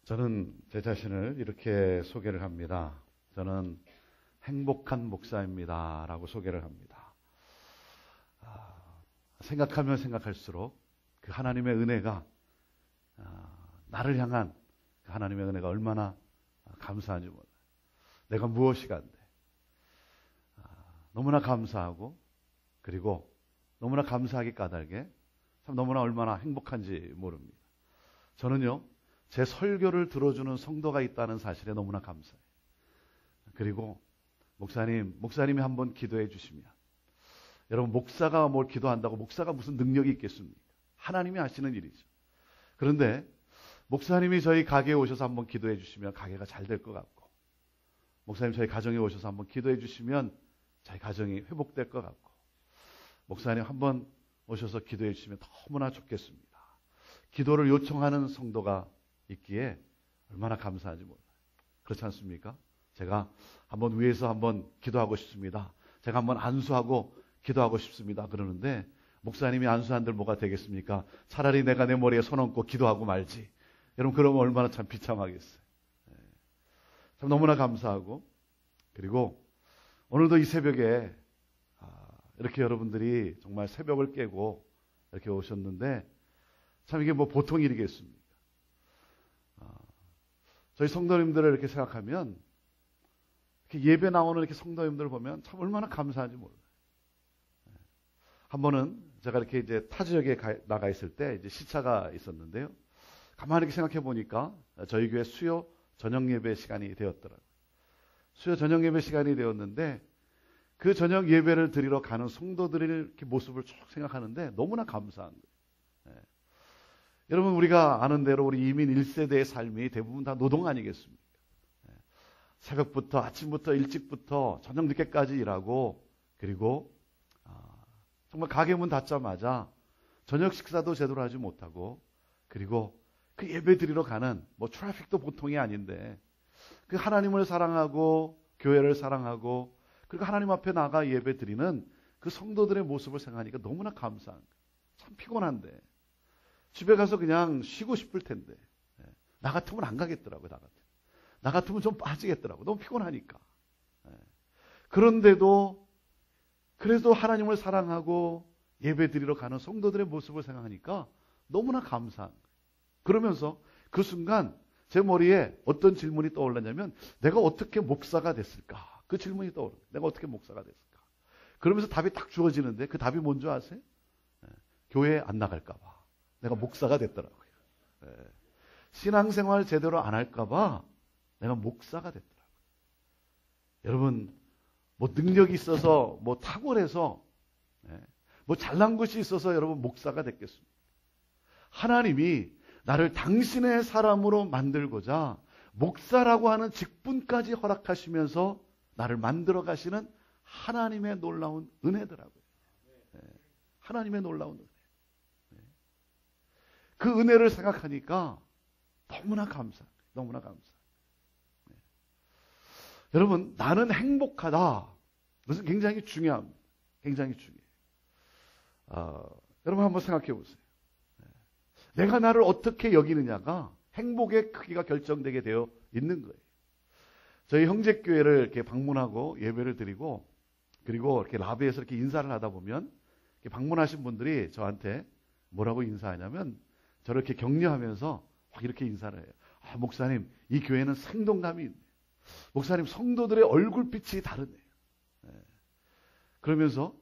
저는 제 자신을 이렇게 소개를 합니다. 저는 행복한 목사입니다. 라고 소개를 합니다. 생각하면 생각할수록 그 하나님의 은혜가, 나를 향한 그 하나님의 은혜가 얼마나 감사한지 몰라요. 내가 무엇이 간데. 너무나 감사하고, 그리고 너무나 감사하기 까닭에 참 너무나 얼마나 행복한지 모릅니다. 저는요, 제 설교를 들어주는 성도가 있다는 사실에 너무나 감사해요. 그리고 목사님이 한번 기도해 주시면, 여러분, 목사가 뭘 기도한다고 목사가 무슨 능력이 있겠습니까? 하나님이 하시는 일이죠. 그런데 목사님이 저희 가게에 오셔서 한번 기도해 주시면 가게가 잘 될 것 같고, 목사님 저희 가정에 오셔서 한번 기도해 주시면 저희 가정이 회복될 것 같고, 목사님 한번 오셔서 기도해 주시면 너무나 좋겠습니다. 기도를 요청하는 성도가 있기에 얼마나 감사한지 몰라요. 그렇지 않습니까? 제가 한번 위에서 한번 기도하고 싶습니다. 제가 한번 안수하고 기도하고 싶습니다. 그러는데 목사님이 안수한들 뭐가 되겠습니까? 차라리 내가 내 머리에 손 얹고 기도하고 말지. 여러분, 그러면 얼마나 참 비참하겠어요. 참 너무나 감사하고, 그리고 오늘도 이 새벽에 이렇게 여러분들이 정말 새벽을 깨고 이렇게 오셨는데 참 이게 뭐 보통 일이겠습니까? 저희 성도님들을 이렇게 생각하면, 이렇게 예배 나오는 이렇게 성도님들을 보면 참 얼마나 감사한지 몰라요. 한 번은 제가 이렇게 이제 타 지역에 나가 있을 때 이제 시차가 있었는데요. 가만히 이렇게 생각해 보니까 저희 교회 수요 저녁 예배 시간이 되었더라고요. 수요 저녁 예배 시간이 되었는데 그 저녁 예배를 드리러 가는 성도들의 이렇게 모습을 쭉 생각하는데 너무나 감사한 거예요. 여러분, 우리가 아는 대로 우리 이민 1세대의 삶이 대부분 다 노동 아니겠습니까? 새벽부터, 아침부터, 일찍부터 저녁 늦게까지 일하고, 그리고 정말 가게 문 닫자마자 저녁 식사도 제대로 하지 못하고, 그리고 그 예배 드리러 가는 뭐 트래픽도 보통이 아닌데 그 하나님을 사랑하고 교회를 사랑하고 그리고 하나님 앞에 나가 예배 드리는 그 성도들의 모습을 생각하니까 너무나 감사한 거예요. 참 피곤한데 집에 가서 그냥 쉬고 싶을 텐데 나 같으면 안 가겠더라고요. 나 같으면 좀 빠지겠더라고요. 너무 피곤하니까. 그런데도 그래도 하나님을 사랑하고 예배 드리러 가는 성도들의 모습을 생각하니까 너무나 감사한 거예요. 그러면서 그 순간 제 머리에 어떤 질문이 떠올랐냐면, 내가 어떻게 목사가 됐을까? 그 질문이 떠올라요. 내가 어떻게 목사가 됐을까? 그러면서 답이 딱 주어지는데 그 답이 뭔지 아세요? 교회에 안 나갈까 봐. 내가 목사가 됐더라고요. 신앙생활 제대로 안 할까 봐 내가 목사가 됐더라고요. 여러분, 뭐 능력이 있어서, 뭐 탁월해서, 뭐 잘난 것이 있어서 여러분 목사가 됐겠습니까? 하나님이 나를 당신의 사람으로 만들고자 목사라고 하는 직분까지 허락하시면서 나를 만들어 가시는 하나님의 놀라운 은혜더라고요. 하나님의 놀라운 은혜. 그 은혜를 생각하니까 너무나 감사해요. 너무나 감사해요. 여러분, 나는 행복하다. 그것은 굉장히 중요합니다. 굉장히 중요해요. 여러분 한번 생각해 보세요. 내가 나를 어떻게 여기느냐가 행복의 크기가 결정되게 되어 있는 거예요. 저희 형제교회를 이렇게 방문하고 예배를 드리고, 그리고 이렇게 라비에서 이렇게 인사를 하다 보면 이렇게 방문하신 분들이 저한테 뭐라고 인사하냐면, 저를 이렇게 격려하면서 확 이렇게 인사를 해요. 목사님, 이 교회는 생동감이 있네요. 목사님, 성도들의 얼굴빛이 다르네요. 그러면서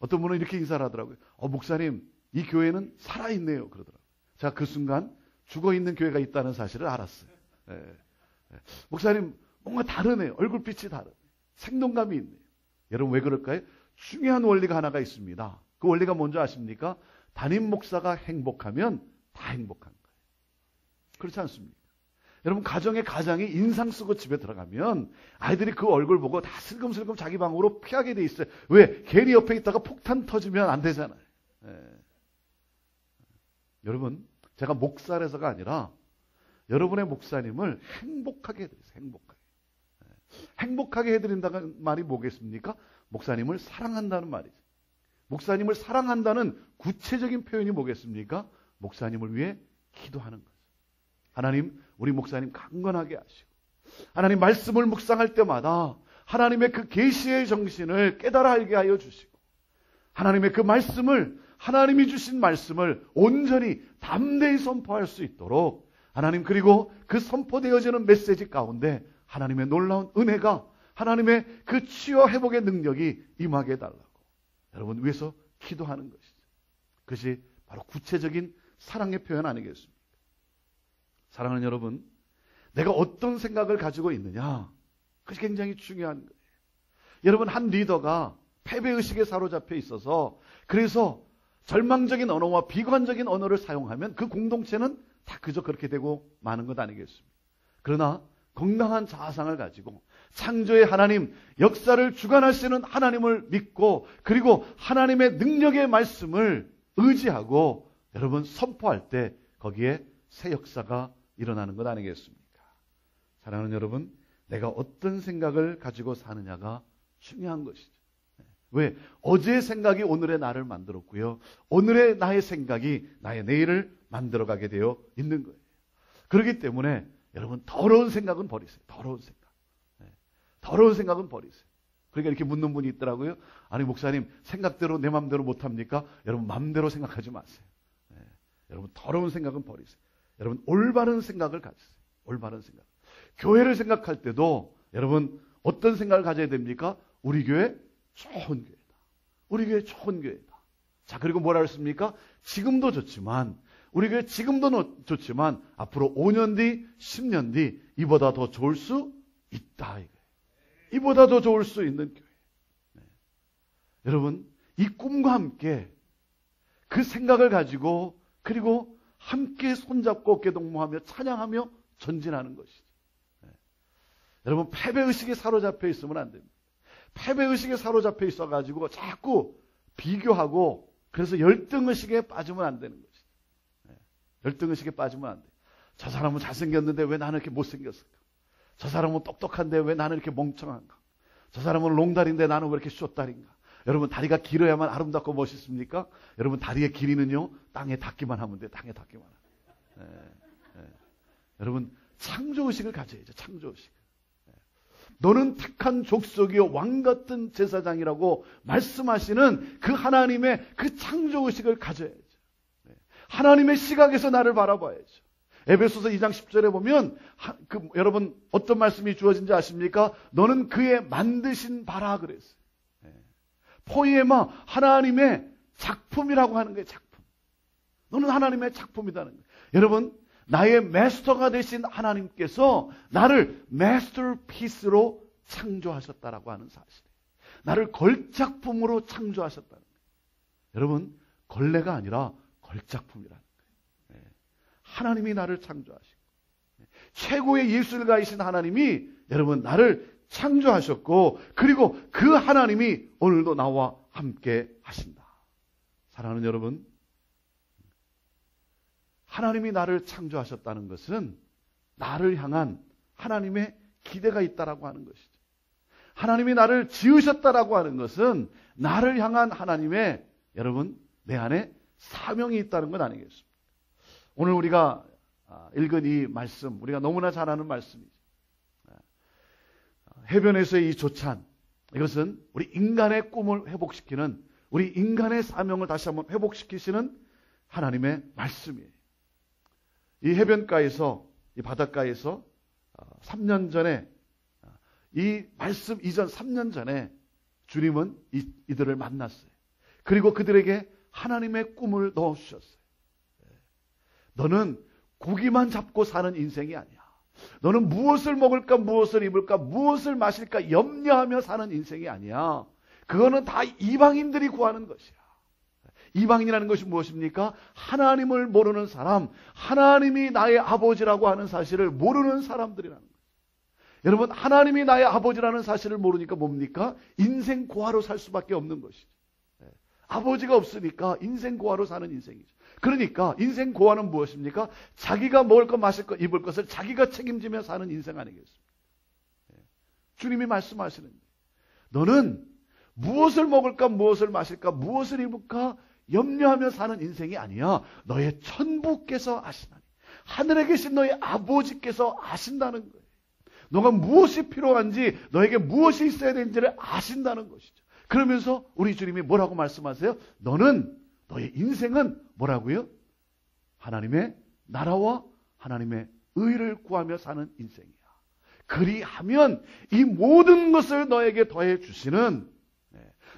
어떤 분은 이렇게 인사를 하더라고요. 목사님, 이 교회는 살아있네요. 그러더라고요. 제가 그 순간 죽어있는 교회가 있다는 사실을 알았어요. 목사님, 뭔가 다르네요. 얼굴빛이 다르네요. 생동감이 있네요. 여러분, 왜 그럴까요? 중요한 원리가 하나가 있습니다. 그 원리가 뭔지 아십니까? 담임 목사가 행복하면 다 행복한 거예요. 그렇지 않습니까? 여러분, 가장이 인상 쓰고 집에 들어가면 아이들이 그 얼굴 보고 다 슬금슬금 자기 방으로 피하게 돼 있어요. 왜? 괜히 옆에 있다가 폭탄 터지면 안 되잖아요. 여러분, 제가 목사라서가 아니라 여러분의 목사님을 행복하게 해드리세요. 행복하게. 행복하게 해드린다는 말이 뭐겠습니까? 목사님을 사랑한다는 말이죠. 목사님을 사랑한다는 구체적인 표현이 뭐겠습니까? 목사님을 위해 기도하는 거죠. 하나님, 우리 목사님 강건하게 하시고, 하나님 말씀을 묵상할 때마다 하나님의 그 계시의 정신을 깨달아 알게 하여 주시고, 하나님의 그 말씀을, 하나님이 주신 말씀을 온전히 담대히 선포할 수 있도록 하나님, 그리고 그 선포되어지는 메시지 가운데 하나님의 놀라운 은혜가, 하나님의 그 치유 회복의 능력이 임하게 해달라고 여러분 위해서 기도하는 것이죠. 그것이 바로 구체적인 사랑의 표현 아니겠습니까? 사랑하는 여러분, 내가 어떤 생각을 가지고 있느냐, 그것이 굉장히 중요한 거예요. 여러분, 한 리더가 패배의식에 사로잡혀 있어서 그래서 절망적인 언어와 비관적인 언어를 사용하면 그 공동체는 다 그저 그렇게 되고 마는 것 아니겠습니까? 그러나 건강한 자아상을 가지고 창조의 하나님, 역사를 주관하시는 하나님을 믿고, 그리고 하나님의 능력의 말씀을 의지하고 여러분 선포할 때 거기에 새 역사가 일어나는 것 아니겠습니까? 사랑하는 여러분, 내가 어떤 생각을 가지고 사느냐가 중요한 것이죠. 왜? 어제의 생각이 오늘의 나를 만들었고요, 오늘의 나의 생각이 나의 내일을 만들어가게 되어 있는 거예요. 그렇기 때문에 여러분, 더러운 생각은 버리세요. 더러운 생각. 더러운 생각은 버리세요. 그러니까 이렇게 묻는 분이 있더라고요. 아니 목사님, 생각대로 내 맘대로 못합니까? 여러분, 맘대로 생각하지 마세요. 여러분, 더러운 생각은 버리세요. 여러분, 올바른 생각을 가지세요. 올바른 생각. 교회를 생각할 때도 여러분 어떤 생각을 가져야 됩니까? 우리 교회 좋은 교회다. 우리 교회 좋은 교회다. 자, 그리고 뭐라 했습니까? 지금도 좋지만, 우리 교회 지금도 좋지만 앞으로 5년 뒤, 10년 뒤 이보다 더 좋을 수 있다. 이보다 더 좋을 수 있는 교회. 여러분, 이 꿈과 함께 그 생각을 가지고, 그리고 함께 손잡고 어깨 동무하며 찬양하며 전진하는 것이죠. 여러분, 패배의식에 사로잡혀 있으면 안 됩니다. 패배의식에 사로잡혀 있어가지고 자꾸 비교하고, 그래서 열등의식에 빠지면 안 되는 것이죠. 열등의식에 빠지면 안 돼요. 저 사람은 잘생겼는데 왜 나는 이렇게 못생겼을까? 저 사람은 똑똑한데 왜 나는 이렇게 멍청한가? 저 사람은 롱다리인데 나는 왜 이렇게 숏다리인가? 여러분, 다리가 길어야만 아름답고 멋있습니까? 여러분, 다리의 길이는요, 땅에 닿기만 하면 돼요. 땅에 닿기만 하면. 여러분, 창조의식을 가져야죠. 창조의식. 너는 택한 족속이요 왕같은 제사장이라고 말씀하시는 그 하나님의 그 창조의식을 가져야죠. 하나님의 시각에서 나를 바라봐야죠. 에베소서 2장 10절에 보면 여러분 어떤 말씀이 주어진지 아십니까? 너는 그의 만드신 바라 그랬어요. 포이에마, 하나님의 작품이라고 하는 거예요. 작품. 너는 하나님의 작품이라는 거예요. 여러분, 나의 마스터가 되신 하나님께서 나를 마스터피스로 창조하셨다라고 하는 사실이에요. 나를 걸작품으로 창조하셨다는 거예요. 여러분, 걸레가 아니라 걸작품이라는 거예요. 하나님이 나를 창조하시고, 최고의 예술가이신 하나님이 여러분 나를 창조하셨고, 그리고 그 하나님이 오늘도 나와 함께 하신다. 사랑하는 여러분, 하나님이 나를 창조하셨다는 것은 나를 향한 하나님의 기대가 있다라고 하는 것이죠. 하나님이 나를 지으셨다라고 하는 것은 나를 향한 하나님의, 여러분, 내 안에 사명이 있다는 건 아니겠습니까? 오늘 우리가 읽은 이 말씀, 우리가 너무나 잘 아는 말씀이죠. 해변에서의 이 조찬, 이것은 우리 인간의 꿈을 회복시키는, 우리 인간의 사명을 다시 한번 회복시키시는 하나님의 말씀이에요. 이 해변가에서, 이 바닷가에서 3년 전에, 이 말씀 이전 3년 전에 주님은 이들을 만났어요. 그리고 그들에게 하나님의 꿈을 넣어주셨어요. 너는 고기만 잡고 사는 인생이 아니야. 너는 무엇을 먹을까, 무엇을 입을까, 무엇을 마실까 염려하며 사는 인생이 아니야. 그거는 다 이방인들이 구하는 것이야. 이방인이라는 것이 무엇입니까? 하나님을 모르는 사람, 하나님이 나의 아버지라고 하는 사실을 모르는 사람들이라는 거예요. 여러분, 하나님이 나의 아버지라는 사실을 모르니까 뭡니까? 인생 고아로 살 수밖에 없는 것이죠. 아버지가 없으니까 인생 고아로 사는 인생이죠. 그러니까 인생 고아는 무엇입니까? 자기가 먹을 것, 마실 것, 입을 것을 자기가 책임지며 사는 인생 아니겠습니까? 주님이 말씀하시는 거예요. 너는 무엇을 먹을까, 무엇을 마실까, 무엇을 입을까 염려하며 사는 인생이 아니야. 너의 천부께서 아시나니. 하늘에 계신 너희 아버지께서 아신다는 거예요. 너가 무엇이 필요한지, 너에게 무엇이 있어야 되는지를 아신다는 것이죠. 그러면서 우리 주님이 뭐라고 말씀하세요? 너의 인생은 뭐라고요? 하나님의 나라와 하나님의 의를 구하며 사는 인생이야. 그리하면 이 모든 것을 너에게 더해 주시는,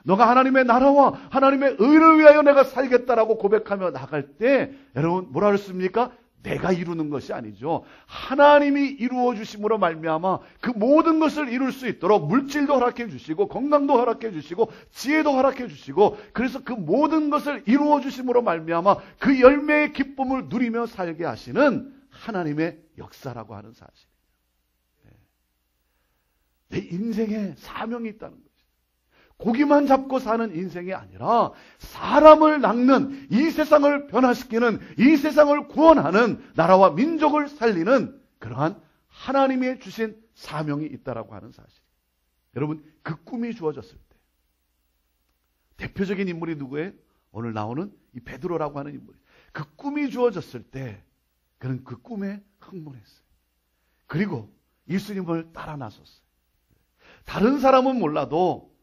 너가 하나님의 나라와 하나님의 의를 위하여 내가 살겠다라고 고백하며 나갈 때 여러분 뭐라 그랬습니까? 내가 이루는 것이 아니죠. 하나님이 이루어 주심으로 말미암아 그 모든 것을 이룰 수 있도록 물질도 허락해 주시고 건강도 허락해 주시고 지혜도 허락해 주시고, 그래서 그 모든 것을 이루어 주심으로 말미암아 그 열매의 기쁨을 누리며 살게 하시는 하나님의 역사라고 하는 사실. 내 인생에 사명이 있다는 거죠. 고기만 잡고 사는 인생이 아니라 사람을 낚는, 이 세상을 변화시키는, 이 세상을 구원하는, 나라와 민족을 살리는 그러한 하나님이 주신 사명이 있다라고 하는 사실. 여러분, 그 꿈이 주어졌을 때 대표적인 인물이 누구예요? 오늘 나오는 이 베드로라고 하는 인물이. 그 꿈이 주어졌을 때 그는 그 꿈에 흥분했어요. 그리고 예수님을 따라 나섰어요. 다른 사람은 몰라도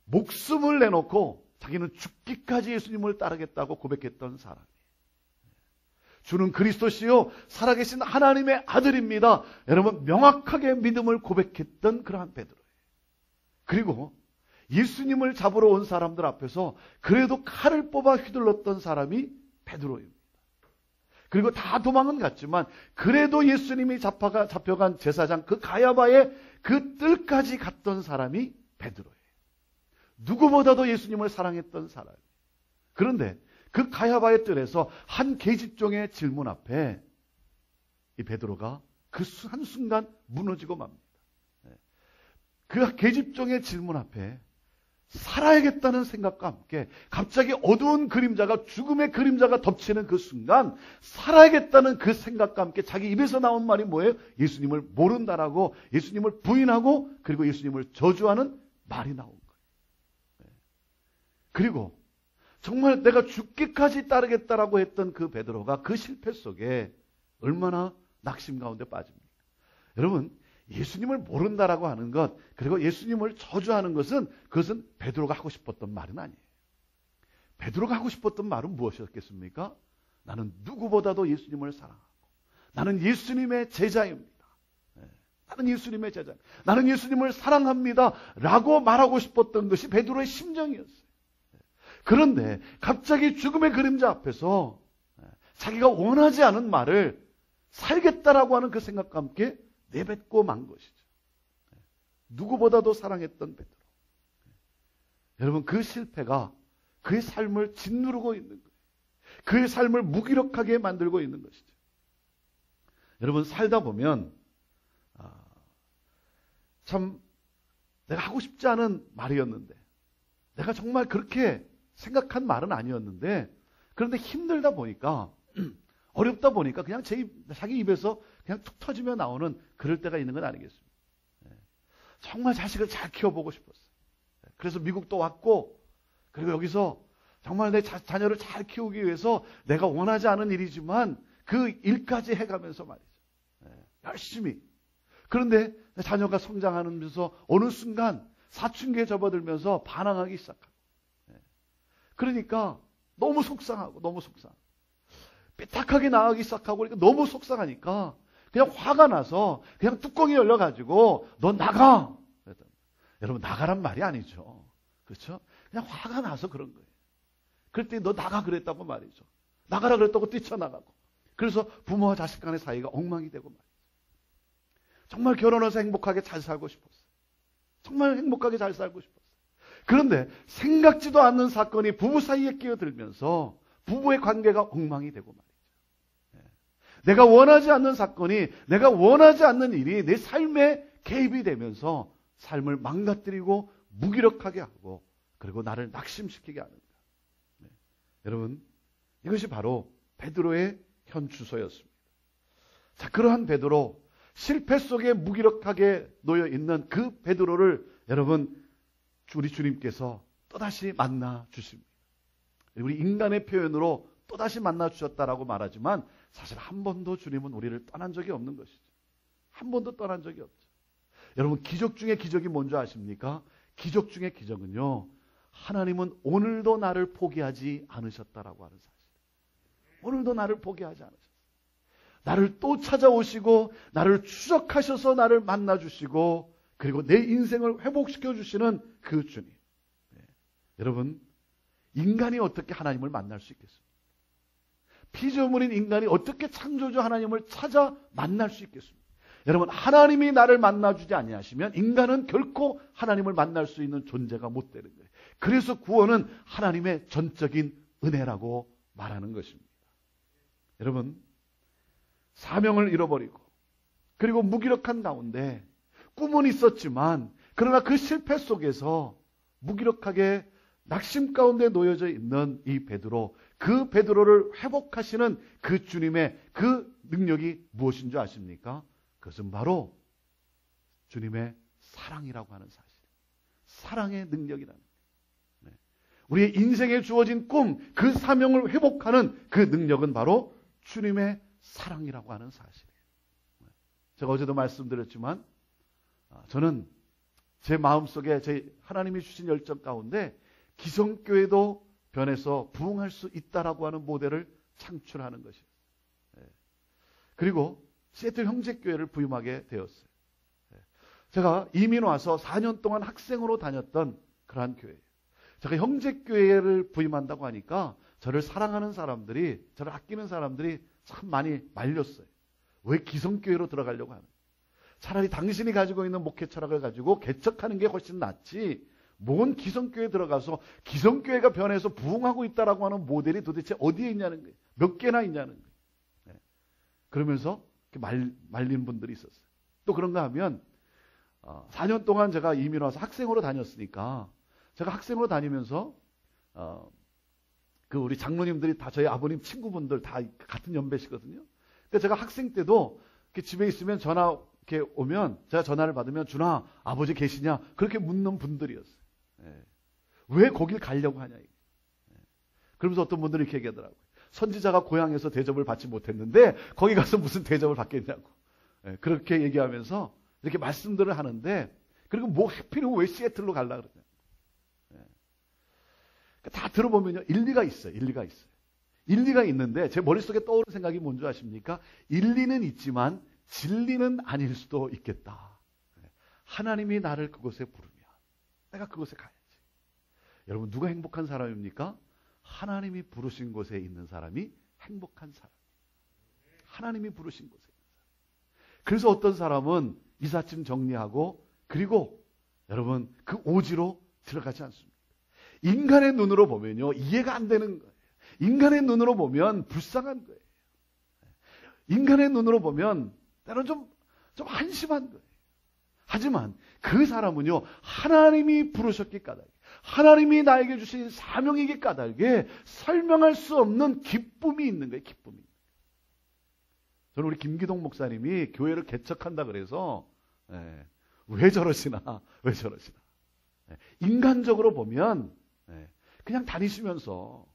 목숨을 내놓고 자기는 죽기까지 예수님을 따르겠다고 고백했던 사람이에요. 주는 그리스도시요 살아계신 하나님의 아들입니다. 여러분, 명확하게 믿음을 고백했던 그러한 베드로예요. 그리고 예수님을 잡으러 온 사람들 앞에서 그래도 칼을 뽑아 휘둘렀던 사람이 베드로입니다. 그리고 다 도망은 갔지만 그래도 예수님이 잡혀간 제사장 그 가야바의 그 뜰까지 갔던 사람이 베드로예요. 누구보다도 예수님을 사랑했던 사람. 그런데 그 가야바의 뜰에서 한 계집종의 질문 앞에 이 베드로가 그 한순간 무너지고 맙니다. 그 계집종의 질문 앞에 살아야겠다는 생각과 함께 갑자기 어두운 그림자가, 죽음의 그림자가 덮치는 그 순간 살아야겠다는 그 생각과 함께 자기 입에서 나온 말이 뭐예요? 예수님을 모른다라고, 예수님을 부인하고 그리고 예수님을 저주하는 말이 나온 거예요. 그리고 정말 내가 죽기까지 따르겠다라고 했던 그 베드로가 그 실패 속에 얼마나 낙심 가운데 빠집니까? 여러분, 예수님을 모른다라고 하는 것, 그리고 예수님을 저주하는 것은, 그것은 베드로가 하고 싶었던 말은 아니에요. 베드로가 하고 싶었던 말은 무엇이었겠습니까? 나는 누구보다도 예수님을 사랑하고 나는 예수님의 제자입니다. 나는 예수님의 제자입니다. 나는 예수님을 사랑합니다 라고 말하고 싶었던 것이 베드로의 심정이었어요. 그런데 갑자기 죽음의 그림자 앞에서 자기가 원하지 않은 말을 살겠다라고 하는 그 생각과 함께 내뱉고 만 것이죠. 누구보다도 사랑했던 베드로. 여러분, 그 실패가 그의 삶을 짓누르고 있는 거예요. 그의 삶을 무기력하게 만들고 있는 것이죠. 여러분, 살다 보면 참 내가 하고 싶지 않은 말이었는데, 내가 정말 그렇게 생각한 말은 아니었는데, 그런데 힘들다 보니까, 어렵다 보니까 그냥 자기 입에서 그냥 툭 터지며 나오는 그럴 때가 있는 건 아니겠습니까? 정말 자식을 잘 키워보고 싶었어요. 그래서 미국도 왔고, 그리고 여기서 정말 내 자녀를 잘 키우기 위해서 내가 원하지 않은 일이지만 그 일까지 해가면서 말이죠. 열심히. 그런데 자녀가 성장하면서 어느 순간 사춘기에 접어들면서 반항하기 시작하고, 그러니까 너무 속상하고 삐딱하게 나가기 시작하고, 그러니까 너무 속상하니까 그냥 화가 나서 그냥 뚜껑이 열려가지고 너 나가. 여러분, 나가란 말이 아니죠. 그렇죠? 그냥 화가 나서 그런 거예요. 그럴 때 너 나가 그랬다고 말이죠. 나가라 그랬다고 뛰쳐나가고. 그래서 부모와 자식 간의 사이가 엉망이 되고 말이죠. 정말 결혼해서 행복하게 잘 살고 싶었어요. 정말 행복하게 잘 살고 싶었어요. 그런데 생각지도 않는 사건이 부부 사이에 끼어들면서 부부의 관계가 엉망이 되고 말이죠. 내가 원하지 않는 사건이, 내가 원하지 않는 일이 내 삶에 개입이 되면서 삶을 망가뜨리고 무기력하게 하고, 그리고 나를 낙심시키게 하는 거예요. 여러분, 이것이 바로 베드로의 현 주소였습니다. 자, 그러한 베드로, 실패 속에 무기력하게 놓여 있는 그 베드로를 여러분, 우리 주님께서 또다시 만나 주십니다. 우리 인간의 표현으로 또다시 만나 주셨다라고 말하지만 사실 한 번도 주님은 우리를 떠난 적이 없는 것이죠. 한 번도 떠난 적이 없죠. 여러분, 기적 중에 기적이 뭔지 아십니까? 기적 중에 기적은요, 하나님은 오늘도 나를 포기하지 않으셨다라고 하는 사실. 오늘도 나를 포기하지 않으셨어요. 나를 또 찾아오시고 나를 추적하셔서 나를 만나주시고 그리고 내 인생을 회복시켜 주시는 그 주님. 네. 여러분, 인간이 어떻게 하나님을 만날 수 있겠습니까? 피조물인 인간이 어떻게 창조주 하나님을 찾아 만날 수 있겠습니까? 여러분, 하나님이 나를 만나주지 아니하시면 인간은 결코 하나님을 만날 수 있는 존재가 못 되는 거예요. 그래서 구원은 하나님의 전적인 은혜라고 말하는 것입니다. 여러분, 사명을 잃어버리고 그리고 무기력한 가운데 꿈은 있었지만 그러나 그 실패 속에서 무기력하게 낙심 가운데 놓여져 있는 이 베드로, 그 베드로를 회복하시는 그 주님의 그 능력이 무엇인 줄 아십니까? 그것은 바로 주님의 사랑이라고 하는 사실. 사랑의 능력이라는 거예요. 우리의 인생에 주어진 꿈, 그 사명을 회복하는 그 능력은 바로 주님의 사랑이라고 하는 사실이에요. 제가 어제도 말씀드렸지만 저는 제 마음속에 제 하나님이 주신 열정 가운데 기성교회도 변해서 부흥할 수 있다라고 하는 모델을 창출하는 것이에요. 그리고 시애틀 형제교회를 부임하게 되었어요. 제가 이민 와서 4년 동안 학생으로 다녔던 그러한 교회예요. 제가 형제교회를 부임한다고 하니까 저를 사랑하는 사람들이, 저를 아끼는 사람들이 참 많이 말렸어요. 왜 기성교회로 들어가려고 하는? 차라리 당신이 가지고 있는 목회 철학을 가지고 개척하는 게 훨씬 낫지. 뭔 기성교회에 들어가서 기성교회가 변해서 부흥하고 있다라고 하는 모델이 도대체 어디에 있냐는 거예요. 몇 개나 있냐는 거예요. 그러면서 말린 분들이 있었어요. 또 그런가 하면 4년 동안 제가 이민 와서 학생으로 다녔으니까 제가 학생으로 다니면서 그 우리 장로님들이 다 저희 아버님 친구분들 다 같은 연배시거든요. 근데 제가 학생 때도 이렇게 집에 있으면 전화 이렇게 오면 제가 전화를 받으면 준아 아버지 계시냐 그렇게 묻는 분들이었어요. 왜 거길 가려고 하냐. 그러면서 어떤 분들이 이렇게 얘기하더라고요. 선지자가 고향에서 대접을 받지 못했는데 거기 가서 무슨 대접을 받겠냐고. 그렇게 얘기하면서 이렇게 말씀들을 하는데 그리고 뭐 해피는 왜 시애틀로 가려고 그러냐. 다 들어보면요. 일리가 있어요. 일리가 있어요. 일리가 있는데 제 머릿속에 떠오르는 생각이 뭔지 아십니까? 일리는 있지만 진리는 아닐 수도 있겠다. 하나님이 나를 그곳에 부르면 내가 그곳에 가야지. 여러분 누가 행복한 사람입니까? 하나님이 부르신 곳에 있는 사람이 행복한 사람. 하나님이 부르신 곳에 있는 사람. 그래서 어떤 사람은 이삿짐 정리하고 그리고 여러분 그 오지로 들어가지 않습니다. 인간의 눈으로 보면요 이해가 안 되는 거예요. 인간의 눈으로 보면 불쌍한 거예요. 인간의 눈으로 보면 때로는 좀 한심한 거예요. 하지만 그 사람은요 하나님이 부르셨기 까닭에 하나님이 나에게 주신 사명이기 까닭에 설명할 수 없는 기쁨이 있는 거예요. 기쁨이. 저는 우리 김기동 목사님이 교회를 개척한다 그래서 왜 저러시나 왜 저러시나 인간적으로 보면 그냥 다니시면서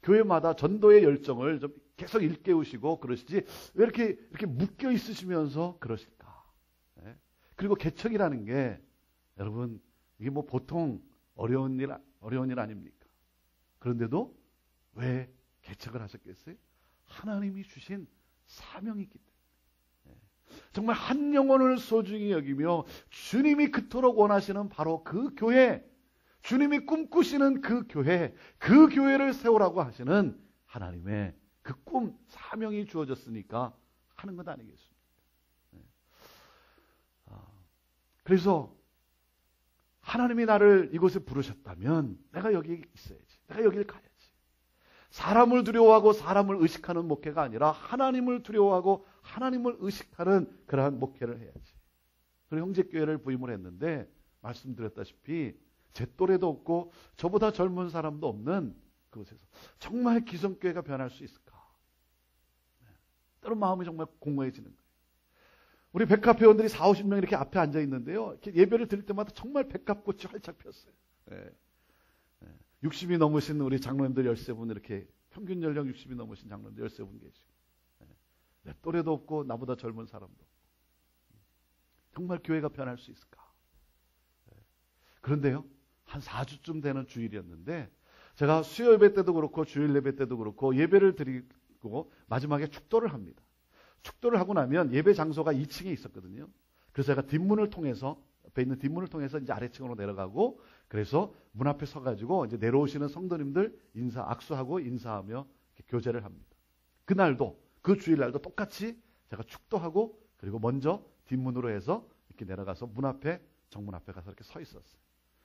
교회마다 전도의 열정을 좀 계속 일깨우시고 그러시지 왜 이렇게 묶여 있으시면서 그러실까? 그리고 개척이라는 게 여러분 이게 뭐 보통 어려운 일 아닙니까? 그런데도 왜 개척을 하셨겠어요? 하나님이 주신 사명이기 때문에. 정말 한 영혼을 소중히 여기며 주님이 그토록 원하시는 바로 그 교회, 주님이 꿈꾸시는 그 교회를 세우라고 하시는 하나님의 그 꿈, 사명이 주어졌으니까 하는 것 아니겠습니까? 그래서 하나님이 나를 이곳에 부르셨다면 내가 여기 있어야지. 내가 여길 가야지. 사람을 두려워하고 사람을 의식하는 목회가 아니라 하나님을 두려워하고 하나님을 의식하는 그러한 목회를 해야지. 그리고 형제교회를 부임을 했는데 말씀드렸다시피 제 또래도 없고 저보다 젊은 사람도 없는 그곳에서 정말 기성교회가 변할 수 있을까? 때론 마음이 정말 공허해지는 거예요. 우리 백합 회원들이 40-50명 이렇게 앞에 앉아 있는데요. 이렇게 예배를 드릴 때마다 정말 백합꽃이 활짝 폈어요. 60이 넘으신 우리 장로님들 13분 이렇게 평균 연령 60이 넘으신 장로님들 13분 계시고 내 또래도 없고 나보다 젊은 사람도 없고. 정말 교회가 변할 수 있을까? 그런데요, 한 4주쯤 되는 주일이었는데 제가 수요 예배 때도 그렇고 주일 예배 때도 그렇고 예배를 드리고 마지막에 축도를 합니다. 축도를 하고 나면 예배 장소가 2층에 있었거든요. 그래서 제가 뒷문을 통해서, 옆에 있는 뒷문을 통해서 이제 아래층으로 내려가고, 그래서 문 앞에 서가지고 이제 내려오시는 성도님들 악수하고 인사하며 교제를 합니다. 그날도, 그 주일날도 똑같이 제가 축도하고, 그리고 먼저 뒷문으로 해서 이렇게 내려가서 문 앞에, 정문 앞에 가서 이렇게 서 있었어요.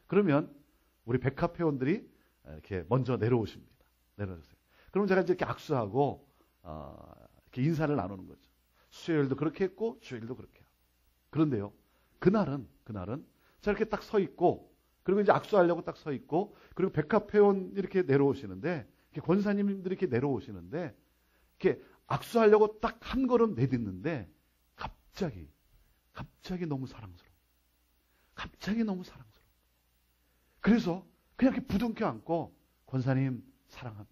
그러면 우리 백합 회원들이 이렇게 먼저 내려오십니다. 내려오세요. 그럼 제가 이제 이렇게 악수하고, 이렇게 인사를 나누는 거죠. 수요일도 그렇게 했고, 주일도 그렇게 하고. 그런데요, 그날은 제가 이렇게 딱 서 있고, 그리고 이제 악수하려고 딱 서 있고, 그리고 백합 회원 이렇게 내려오시는데, 이렇게 권사님들이 이렇게 내려오시는데, 이렇게 악수하려고 딱 한 걸음 내딛는데, 갑자기 너무 사랑스러워. 갑자기 너무 사랑스러워. 그래서 그냥 이렇게 부둥켜 안고, 권사님 사랑합니다.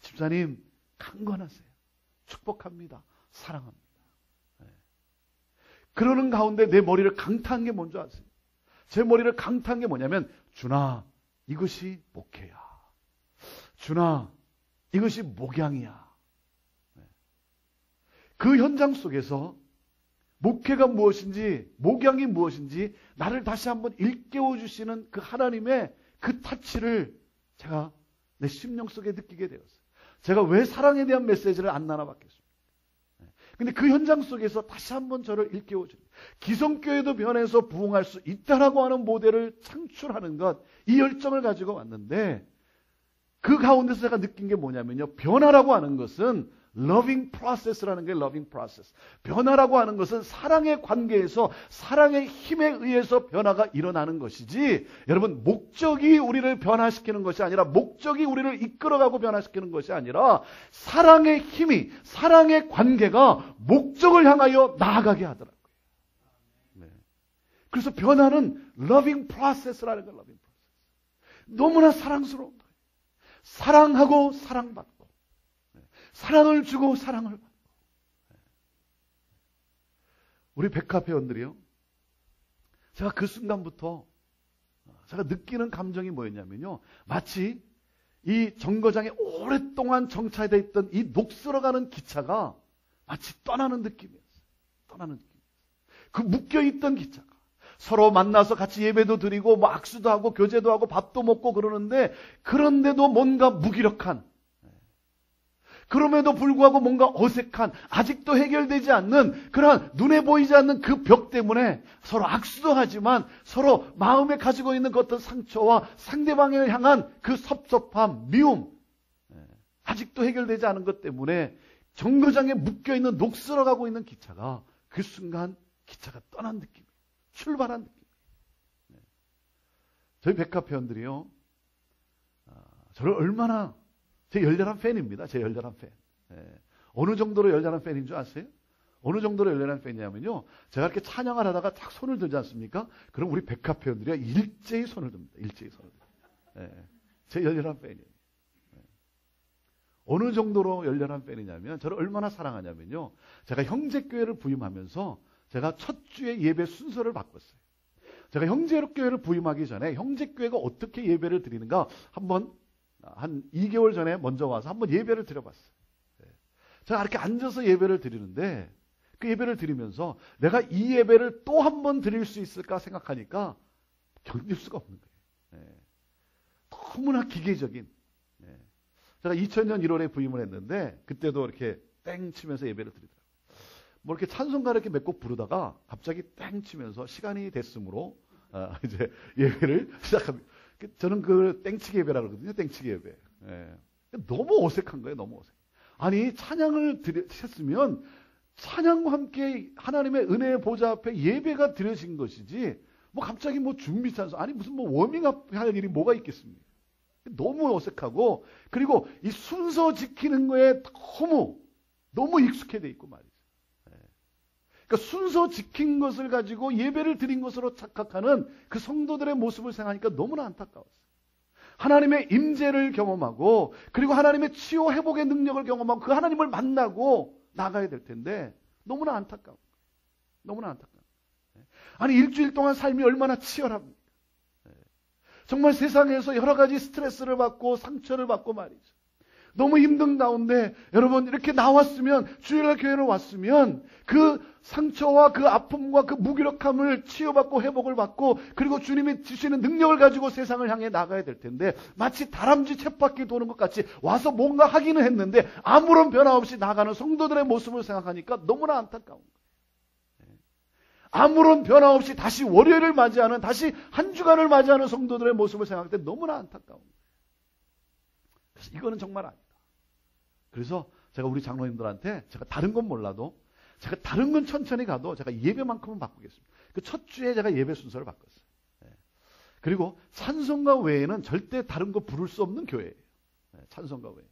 집사님 강건하세요. 축복합니다. 사랑합니다. 네. 그러는 가운데 내 머리를 강타한 게 뭔지 아세요? 제 머리를 강타한 게 뭐냐면, 준아, 이것이 목회야. 준아, 이것이 목양이야. 네. 그 현장 속에서 목회가 무엇인지, 목양이 무엇인지 나를 다시 한번 일깨워 주시는 그 하나님의 그 타치를 제가 내 심령 속에 느끼게 되었어요. 제가 왜 사랑에 대한 메시지를 안 나눠봤겠습니까? 근데 그 현장 속에서 다시 한번 저를 일깨워 줍니다. 기성교회도 변해서 부흥할 수 있다라고 하는 모델을 창출하는 것, 이 열정을 가지고 왔는데, 그 가운데서 제가 느낀 게 뭐냐면요, 변화라고 하는 것은 loving process라는 게 loving process. 변화라고 하는 것은 사랑의 관계에서, 사랑의 힘에 의해서 변화가 일어나는 것이지, 여러분, 목적이 우리를 변화시키는 것이 아니라, 목적이 우리를 이끌어가고 변화시키는 것이 아니라, 사랑의 힘이, 사랑의 관계가 목적을 향하여 나아가게 하더라고요. 네. 그래서 변화는 loving process라는 걸, loving process. 너무나 사랑스러운 거예요. 사랑하고 사랑받고, 사랑을 주고 사랑을 받고. 우리 백합 회원들이요, 제가 그 순간부터 제가 느끼는 감정이 뭐였냐면요, 마치 이 정거장에 오랫동안 정차되어 있던 이 녹슬어가는 기차가 마치 떠나는 느낌이었어요. 떠나는 느낌. 그 묶여있던 기차가 서로 만나서 같이 예배도 드리고 뭐 악수도 하고 교제도 하고 밥도 먹고 그러는데, 그런데도 뭔가 무기력한, 그럼에도 불구하고 뭔가 어색한, 아직도 해결되지 않는 그러한 눈에 보이지 않는 그 벽 때문에 서로 악수도 하지만 서로 마음에 가지고 있는 그 어떤 상처와 상대방을 향한 그 섭섭함, 미움, 아직도 해결되지 않은 것 때문에 정거장에 묶여있는, 녹슬어가고 있는 기차가 그 순간 기차가 떠난 느낌, 출발한 느낌. 저희 백합 회원들이요, 저를 얼마나, 제 열렬한 팬입니다. 제 열렬한 팬. 어느 정도로 열렬한 팬인 줄 아세요? 어느 정도로 열렬한 팬이냐면요, 제가 이렇게 찬양을 하다가 딱 손을 들지 않습니까? 그럼 우리 백합 회원들이 일제히 손을 듭니다. 일제히 손을 듭니다. 제 열렬한 팬이에요. 어느 정도로 열렬한 팬이냐면, 저를 얼마나 사랑하냐면요, 제가 형제교회를 부임하면서 제가 첫 주에 예배 순서를 바꿨어요. 제가 형제교회를 부임하기 전에 형제교회가 어떻게 예배를 드리는가 한번 한 2개월 전에 먼저 와서 한번 예배를 드려봤어요. 제가 이렇게 앉아서 예배를 드리는데, 그 예배를 드리면서 내가 이 예배를 또 한 번 드릴 수 있을까 생각하니까 견딜 수가 없는 거예요. 너무나 기계적인. 제가 2000년 1월에 부임을 했는데, 그때도 이렇게 땡 치면서 예배를 드리더라고요. 뭐 이렇게 찬송가를 이렇게 몇 곡 부르다가 갑자기 땡 치면서 시간이 됐으므로 이제 예배를 시작합니다. 저는 그 땡치기 예배라고 그러거든요. 땡치기 예배. 너무 어색한 거예요. 너무 어색. 아니, 찬양을 드렸으면 찬양과 함께 하나님의 은혜의 보좌 앞에 예배가 드려진 것이지, 뭐 갑자기 뭐 준비 찬송, 아니 무슨 뭐 워밍업 할 일이 뭐가 있겠습니까? 너무 어색하고, 그리고 이 순서 지키는 거에 너무 익숙해 돼 있고 말이죠. 그러니까 순서 지킨 것을 가지고 예배를 드린 것으로 착각하는 그 성도들의 모습을 생각하니까 너무나 안타까웠어요. 하나님의 임재를 경험하고, 그리고 하나님의 치유 회복의 능력을 경험하고, 그 하나님을 만나고, 나가야 될 텐데 너무나 안타까워. 너무나 안타까워. 아니 일주일 동안 삶이 얼마나 치열합니까? 정말 세상에서 여러 가지 스트레스를 받고 상처를 받고 말이죠. 너무 힘든 가운데 여러분 이렇게 나왔으면 주일날 교회를 왔으면 그 상처와 그 아픔과 그 무기력함을 치유받고 회복을 받고 그리고 주님이 주시는 능력을 가지고 세상을 향해 나가야 될 텐데 마치 다람쥐 쳇바퀴 도는 것 같이 와서 뭔가 하기는 했는데 아무런 변화 없이 나가는 성도들의 모습을 생각하니까 너무나 안타까운 거예요. 아무런 변화 없이 다시 월요일을 맞이하는 다시 한 주간을 맞이하는 성도들의 모습을 생각할 때 너무나 안타까운 거예요. 그래서 이거는 정말 아니다. 그래서 제가 우리 장로님들한테 제가 다른 건 몰라도 제가 다른 건 천천히 가도 제가 예배만큼은 바꾸겠습니다. 그 첫 주에 제가 예배 순서를 바꿨어요. 그리고 찬송가 외에는 절대 다른 거 부를 수 없는 교회예요. 찬송가 외에.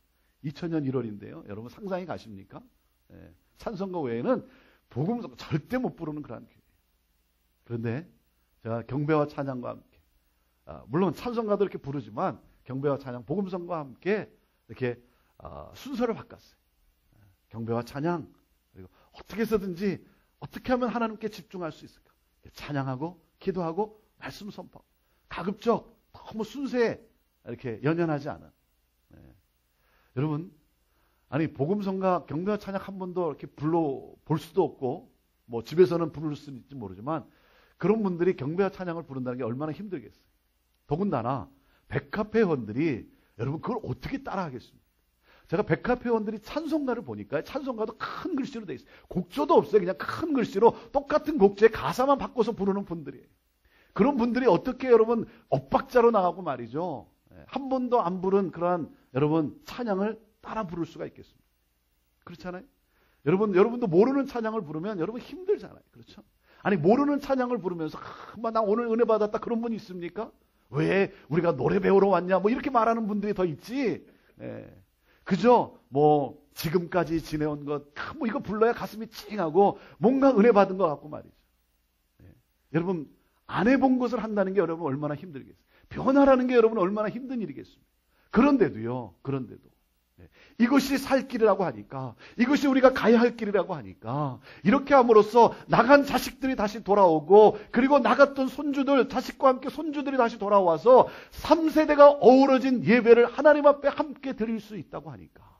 2000년 1월인데요. 여러분 상상이 가십니까? 찬송가 외에는 복음성 절대 못 부르는 그런 교회예요. 그런데 제가 경배와 찬양과 함께 물론 찬송가도 이렇게 부르지만 경배와 찬양, 복음성과 함께 이렇게 순서를 바꿨어요. 경배와 찬양, 그리고 어떻게 해서든지 어떻게 하면 하나님께 집중할 수 있을까? 찬양하고, 기도하고, 말씀 선포. 가급적 너무 순서에 이렇게 연연하지 않은. 여러분, 아니 복음성과 경배와 찬양 한 번도 이렇게 불러볼 수도 없고, 뭐 집에서는 부를 수 있을지 모르지만 그런 분들이 경배와 찬양을 부른다는 게 얼마나 힘들겠어요. 더군다나 백합회원들이 여러분 그걸 어떻게 따라하겠습니까? 제가 백합회원들이 찬송가를 보니까 찬송가도 큰 글씨로 돼 있어요. 곡조도 없어요. 그냥 큰 글씨로 똑같은 곡조에 가사만 바꿔서 부르는 분들이에요. 그런 분들이 어떻게 여러분 엇박자로 나가고 말이죠. 한 번도 안 부른 그러한 여러분 찬양을 따라 부를 수가 있겠습니까? 그렇잖아요. 여러분도 모르는 찬양을 부르면 여러분 힘들잖아요. 그렇죠? 아니 모르는 찬양을 부르면서 나 오늘 은혜 받았다 그런 분이 있습니까? 왜 우리가 노래 배우러 왔냐 뭐 이렇게 말하는 분들이 더 있지. 그죠? 뭐 지금까지 지내온 것 뭐 이거 불러야 가슴이 찡하고 뭔가 은혜 받은 것 같고 말이죠. 여러분 안 해본 것을 한다는 게 여러분 얼마나 힘들겠어요. 변화라는 게 여러분 얼마나 힘든 일이겠습니까? 그런데도 이것이 살 길이라고 하니까 이것이 우리가 가야 할 길이라고 하니까 이렇게 함으로써 나간 자식들이 다시 돌아오고 그리고 나갔던 손주들 자식과 함께 손주들이 다시 돌아와서 3세대가 어우러진 예배를 하나님 앞에 함께 드릴 수 있다고 하니까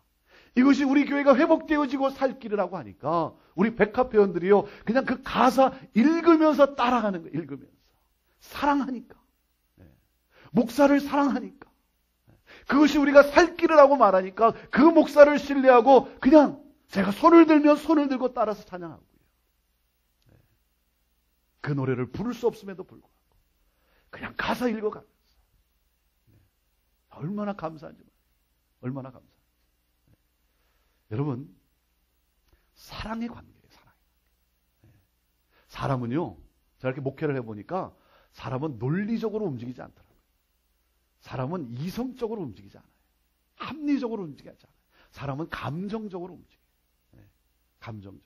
이것이 우리 교회가 회복되어지고 살 길이라고 하니까 우리 백합회원들이요 그냥 그 가사 읽으면서 따라가는 거예요. 읽으면서 사랑하니까 목사를 사랑하니까 그것이 우리가 살 길이라고 말하니까 그 목사를 신뢰하고 그냥 제가 손을 들면 손을 들고 따라서 찬양하고요. 그 노래를 부를 수 없음에도 불구하고 그냥 가사 읽어가면서 얼마나 감사한지 얼마나 감사한지. 여러분 사랑의 관계예요. 사랑의 관계. 사람은요 제가 이렇게 목회를 해보니까 사람은 논리적으로 움직이지 않더라고요. 사람은 이성적으로 움직이지 않아요. 합리적으로 움직이지 않아요. 사람은 감정적으로 움직여요. 감정적으로.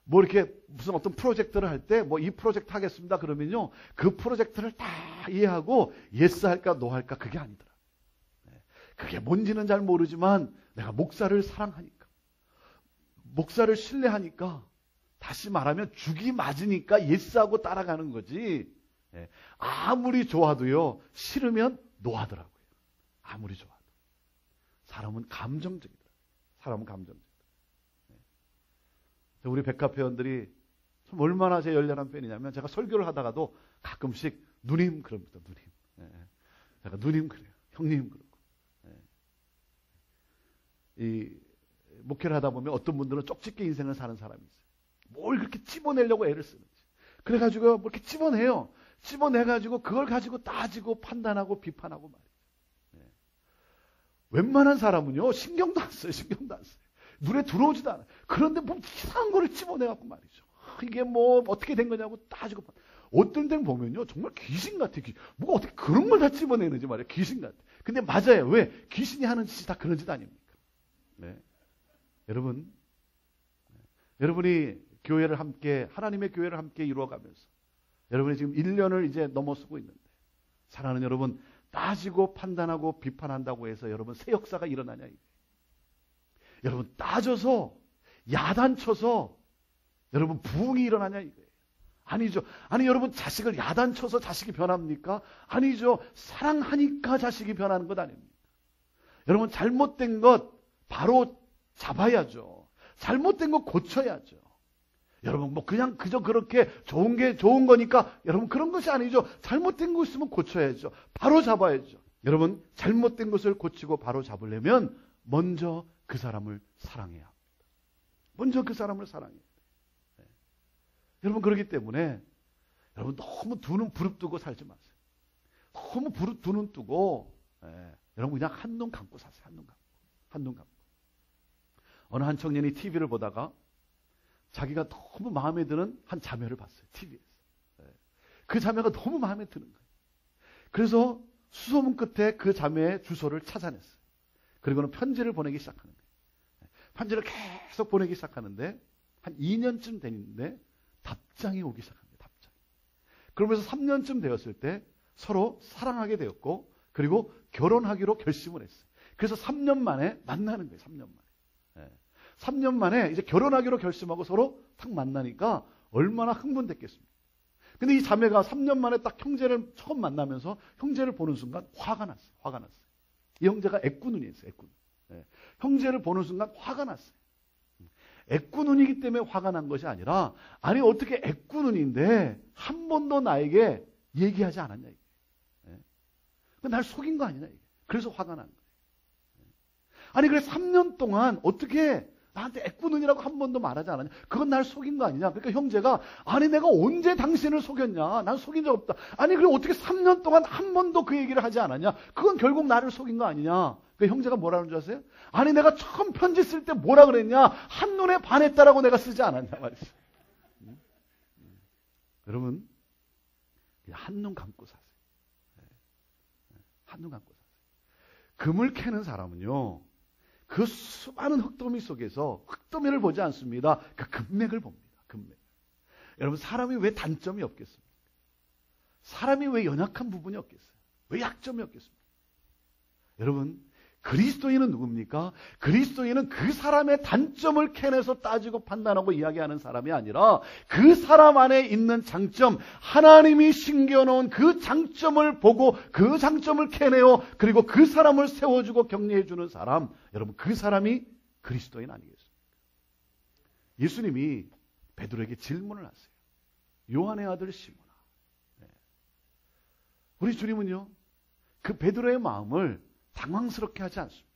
뭐 이렇게 무슨 어떤 프로젝트를 할 때 뭐 이 프로젝트 하겠습니다 그러면요 그 프로젝트를 다 이해하고 예스 할까 노 할까 그게 아니더라. 그게 뭔지는 잘 모르지만 내가 목사를 사랑하니까 목사를 신뢰하니까 다시 말하면 죽이 맞으니까 예스하고 따라가는 거지. 아무리 좋아도요 싫으면 노하더라고요. 아무리 좋아도. 사람은 감정적이다. 사람은 감정적이다. 우리 백합회원들이 참 얼마나 제 열렬한 팬이냐면 제가 설교를 하다가도 가끔씩 누님 그럽니다. 누님. 제가 누님 그래요. 형님 그러고. 이 목회를 하다 보면 어떤 분들은 쪽집게 인생을 사는 사람이 있어요. 뭘 그렇게 찝어내려고 애를 쓰는지. 그래가지고 뭐 이렇게 찝어내요. 찝어내가지고 그걸 가지고 따지고 판단하고 비판하고 말이에요. 웬만한 사람은요 신경도 안 써요. 신경도 안 써요. 눈에 들어오지도 않아요. 그런데 뭐 이상한 거를 찝어내갖고 말이죠. 이게 뭐 어떻게 된 거냐고 따지고 어떤 데는 보면요 정말 귀신 같아. 뭐가 어떻게 그런 걸 다 찝어내는지 말이에요. 귀신 같아. 근데 맞아요. 왜? 귀신이 하는 짓이 다 그런 짓 아닙니까? 여러분이 교회를 함께 하나님의 교회를 함께 이루어가면서 여러분이 지금 1년을 이제 넘어서고 있는데 사랑하는 여러분 따지고 판단하고 비판한다고 해서 여러분 새 역사가 일어나냐 이게. 여러분 따져서 야단쳐서 여러분 부흥이 일어나냐 이거예요. 아니죠. 아니 여러분 자식을 야단쳐서 자식이 변합니까? 아니죠. 사랑하니까 자식이 변하는 것 아닙니까? 여러분 잘못된 것 바로 잡아야죠. 잘못된 것 고쳐야죠. 여러분 뭐 그냥 그저 그렇게 좋은 게 좋은 거니까 여러분 그런 것이 아니죠. 잘못된 거 있으면 고쳐야죠. 바로 잡아야죠. 여러분 잘못된 것을 고치고 바로 잡으려면 먼저 그 사람을 사랑해야 합니다. 먼저 그 사람을 사랑해야 돼요. 네. 여러분 그렇기 때문에 여러분 너무 두 눈 부릅뜨고 살지 마세요. 너무 두 눈 뜨고 여러분 그냥 한눈 감고 사세요. 한눈 감고. 어느 한 청년이 TV를 보다가 자기가 너무 마음에 드는 한 자매를 봤어요. TV에서. 그 자매가 너무 마음에 드는 거예요. 그래서 수소문 끝에 그 자매의 주소를 찾아냈어요. 그리고는 편지를 보내기 시작하는 거예요. 편지를 계속 보내기 시작하는데 한 2년쯤 됐는데 답장이 오기 시작합니다. 답장. 그러면서 3년쯤 되었을 때 서로 사랑하게 되었고 그리고 결혼하기로 결심을 했어요. 그래서 3년 만에 만나는 거예요. 3년 만에. 3년 만에 이제 결혼하기로 결심하고 서로 딱 만나니까 얼마나 흥분됐겠습니까? 근데 이 자매가 3년 만에 딱 형제를 처음 만나면서 형제를 보는 순간 화가 났어요. 화가 났어요. 이 형제가 애꾸눈이었어요. 애꾸눈. 형제를 보는 순간 화가 났어요. 애꾸눈이기 때문에 화가 난 것이 아니라 아니 어떻게 애꾸눈인데 한 번도 나에게 얘기하지 않았냐 이게. 날 속인 거 아니냐 이게. 그래서 화가 난 거예요. 아니 그래 3년 동안 어떻게 나한테 애꾸눈이라고 한 번도 말하지 않았냐. 그건 날 속인 거 아니냐. 그러니까 형제가 아니 내가 언제 당신을 속였냐. 난 속인 적 없다. 아니 그래 어떻게 3년 동안 한 번도 그 얘기를 하지 않았냐. 그건 결국 나를 속인 거 아니냐. 그 형제가 뭐라는 줄 아세요? 아니 내가 처음 편지 쓸 때 뭐라 그랬냐. 한눈에 반했다라고 내가 쓰지 않았냐 말이죠. 여러분 한눈 감고 사세요. 한눈 감고 사세요. 금을 캐는 사람은요. 그 수많은 흙더미 속에서 흙더미를 보지 않습니다. 그 금맥을 봅니다. 금맥. 여러분 사람이 왜 단점이 없겠습니까? 사람이 왜 연약한 부분이 없겠어요? 왜 약점이 없겠습니까? 여러분 그리스도인은 누굽니까? 그리스도인은 그 사람의 단점을 캐내서 따지고 판단하고 이야기하는 사람이 아니라 그 사람 안에 있는 장점, 하나님이 심겨놓은 그 장점을 보고 그 장점을 캐내어 그리고 그 사람을 세워주고 격려해주는 사람, 여러분 그 사람이 그리스도인 아니겠습니까? 예수님이 베드로에게 질문을 하세요. 요한의 아들 시몬아. 우리 주님은요, 그 베드로의 마음을 당황스럽게 하지 않습니다.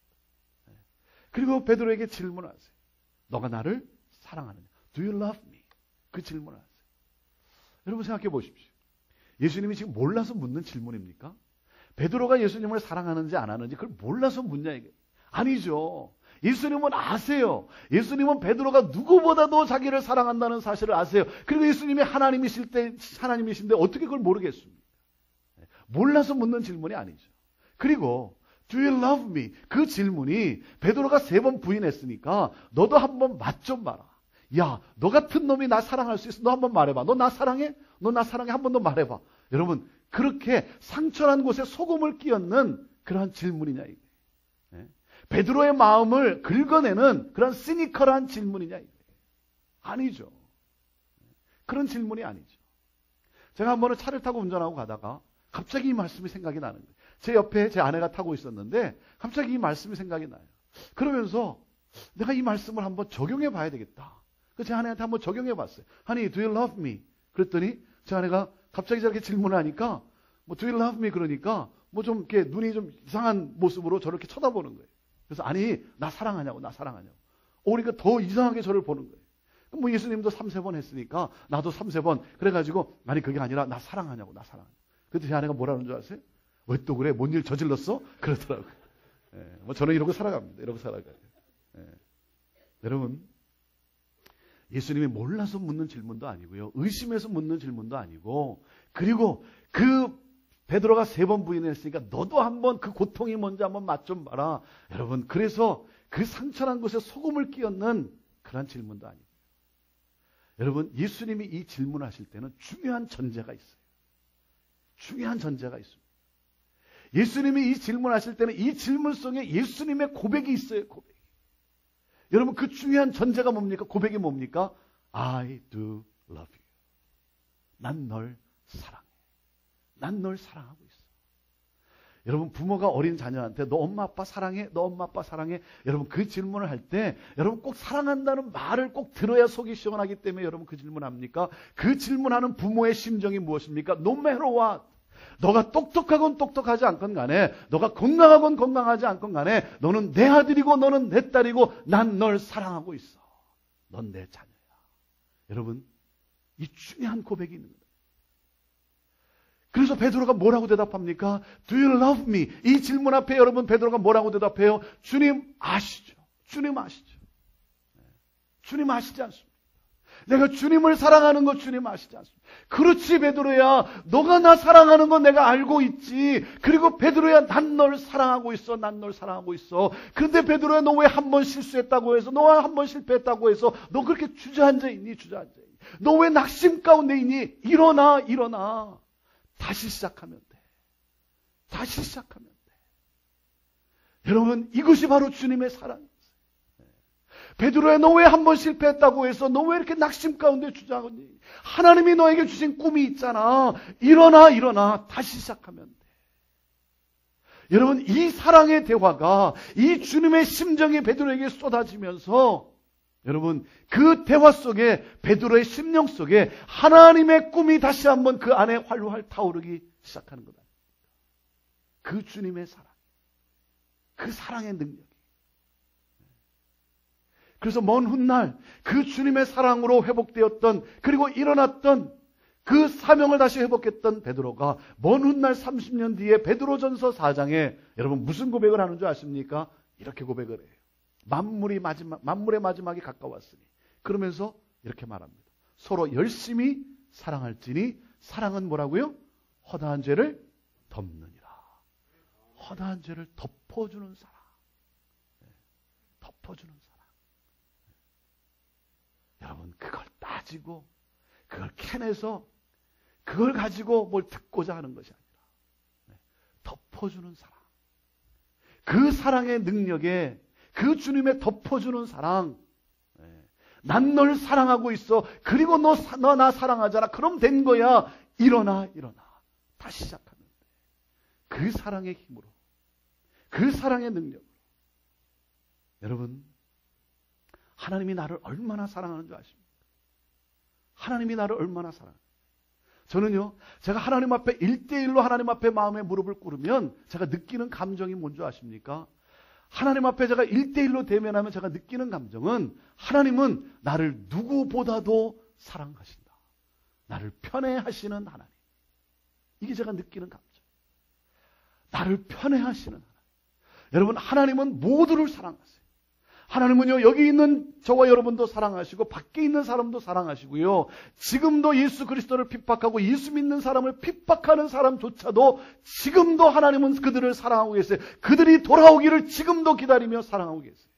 그리고 베드로에게 질문을 하세요. 너가 나를 사랑하느냐? Do you love me? 그 질문을 하세요. 여러분 생각해 보십시오. 예수님이 지금 몰라서 묻는 질문입니까? 베드로가 예수님을 사랑하는지 안 하는지 그걸 몰라서 묻냐 이게? 아니죠. 예수님은 아세요. 예수님은 베드로가 누구보다도 자기를 사랑한다는 사실을 아세요. 그리고 예수님이 하나님이신데 어떻게 그걸 모르겠습니까? 몰라서 묻는 질문이 아니죠. 그리고 Do you love me? 그 질문이 베드로가 3번 부인했으니까 너도 한번 맛 좀 봐라. 야, 너 같은 놈이 나 사랑할 수 있어? 너 한번 말해봐. 너 나 사랑해? 너 나 사랑해? 한 번 더 말해봐. 여러분 그렇게 상처난 곳에 소금을 끼얹는 그러한 질문이냐 이게. 베드로의 마음을 긁어내는 그런 시니컬한 질문이냐 이게. 아니죠. 그런 질문이 아니죠. 제가 한 번은 차를 타고 운전하고 가다가 갑자기 이 말씀이 생각이 나는 거예요. 제 옆에 제 아내가 타고 있었는데 갑자기 이 말씀이 생각이 나요. 그러면서 내가 이 말씀을 한번 적용해 봐야 되겠다. 그래서 제 아내한테 한번 적용해 봤어요. Honey, do you love me? 그랬더니 제 아내가 갑자기 저렇게 질문을 하니까 뭐 do you love me? 그러니까 뭐 좀 이렇게 눈이 좀 이상한 모습으로 저렇게 쳐다보는 거예요. 그래서 아니 나 사랑하냐고 나 사랑하냐고. 그러니까 더 이상하게 저를 보는 거예요. 뭐 예수님도 3-4번 했으니까 나도 3-4번 그래가지고 아니 그게 아니라 나 사랑하냐고 나 사랑하냐고. 그때 제 아내가 뭐라는 줄 아세요? 왜 또 그래? 뭔 일 저질렀어? 그러더라고요. 뭐 저는 이러고 살아갑니다. 이러고 살아가요. 여러분, 예수님이 몰라서 묻는 질문도 아니고요. 의심해서 묻는 질문도 아니고, 그리고 그 베드로가 3번 부인했으니까 너도 한번 그 고통이 뭔지 한번 맛 좀 봐라. 여러분, 그래서 그 상처난 곳에 소금을 끼얹는 그런 질문도 아니고. 여러분, 예수님이 이 질문하실 때는 중요한 전제가 있어요. 중요한 전제가 있습니다. 예수님이 이 질문하실 때는 이 질문 속에 예수님의 고백이 있어요. 고백. 여러분 그 중요한 전제가 뭡니까? 고백이 뭡니까? I do love you. 난 널 사랑해. 난 널 사랑하고 있어. 여러분 부모가 어린 자녀한테 너 엄마 아빠 사랑해? 너 엄마 아빠 사랑해? 여러분 그 질문을 할 때 여러분 꼭 사랑한다는 말을 꼭 들어야 속이 시원하기 때문에 여러분 그 질문합니까? 그 질문하는 부모의 심정이 무엇입니까? No matter what. 너가 똑똑하건 똑똑하지 않건 간에, 너가 건강하건 건강하지 않건 간에 너는 내 아들이고 너는 내 딸이고 난 널 사랑하고 있어. 넌 내 자녀야. 여러분 이 중요한 고백이 있는 거예요. 그래서 베드로가 뭐라고 대답합니까? Do you love me? 이 질문 앞에 여러분 베드로가 뭐라고 대답해요? 주님 아시죠? 주님 아시죠? 주님 아시지 않습니까? 내가 주님을 사랑하는 거 주님 아시지 않습니까? 그렇지 베드로야, 너가 나 사랑하는 건 내가 알고 있지. 그리고 베드로야, 난 널 사랑하고 있어. 난 널 사랑하고 있어. 그런데 베드로야, 너 왜 한 번 실수했다고 해서, 너가 한 번 실패했다고 해서 너 그렇게 주저앉아 있니? 주저앉아 있니? 너 왜 낙심 가운데 있니? 일어나, 일어나. 다시 시작하면 돼. 다시 시작하면 돼. 여러분, 이것이 바로 주님의 사랑이에요. 베드로야, 너 왜 한 번 실패했다고 해서 너 왜 이렇게 낙심 가운데 주저하니? 하나님이 너에게 주신 꿈이 있잖아. 일어나, 일어나. 다시 시작하면 돼. 여러분, 이 사랑의 대화가, 이 주님의 심정이 베드로에게 쏟아지면서 여러분, 그 대화 속에, 베드로의 심령 속에 하나님의 꿈이 다시 한번 그 안에 활활 타오르기 시작하는 거다. 그 주님의 사랑, 그 사랑의 능력이. 그래서 먼 훗날 그 주님의 사랑으로 회복되었던, 그리고 일어났던 그 사명을 다시 회복했던 베드로가 먼 훗날 30년 뒤에 베드로전서 4장에 여러분 무슨 고백을 하는 줄 아십니까? 이렇게 고백을 해요. 만물의 마지막이 가까웠으니. 그러면서 이렇게 말합니다. 서로 열심히 사랑할지니 사랑은 뭐라고요? 허다한 죄를 덮느니라. 허다한 죄를 덮어주는 사랑. 덮어주는 사랑. 여러분, 그걸 따지고 그걸 캐내서 그걸 가지고 뭘 듣고자 하는 것이 아니라 덮어주는 사랑. 그 사랑의 능력에, 그 주님의 덮어주는 사랑. 난 널 사랑하고 있어. 그리고 너 나 사랑하잖아. 그럼 된 거야. 일어나, 일어나. 다시 시작하면 돼. 그 사랑의 힘으로, 그 사랑의 능력으로. 여러분, 하나님이 나를 얼마나 사랑하는 줄 아십니까? 하나님이 나를 얼마나 사랑해요. 저는요, 제가 하나님 앞에 1대1로 하나님 앞에 마음의 무릎을 꿇으면 제가 느끼는 감정이 뭔지 아십니까? 하나님 앞에 제가 1대1로 대면하면 제가 느끼는 감정은, 하나님은 나를 누구보다도 사랑하신다. 나를 편애하시는 하나님. 이게 제가 느끼는 감정. 나를 편애하시는 하나님. 여러분, 하나님은 모두를 사랑하세요. 하나님은요, 여기 있는 저와 여러분도 사랑하시고 밖에 있는 사람도 사랑하시고요. 지금도 예수 그리스도를 핍박하고 예수 믿는 사람을 핍박하는 사람조차도 지금도 하나님은 그들을 사랑하고 계세요. 그들이 돌아오기를 지금도 기다리며 사랑하고 계세요.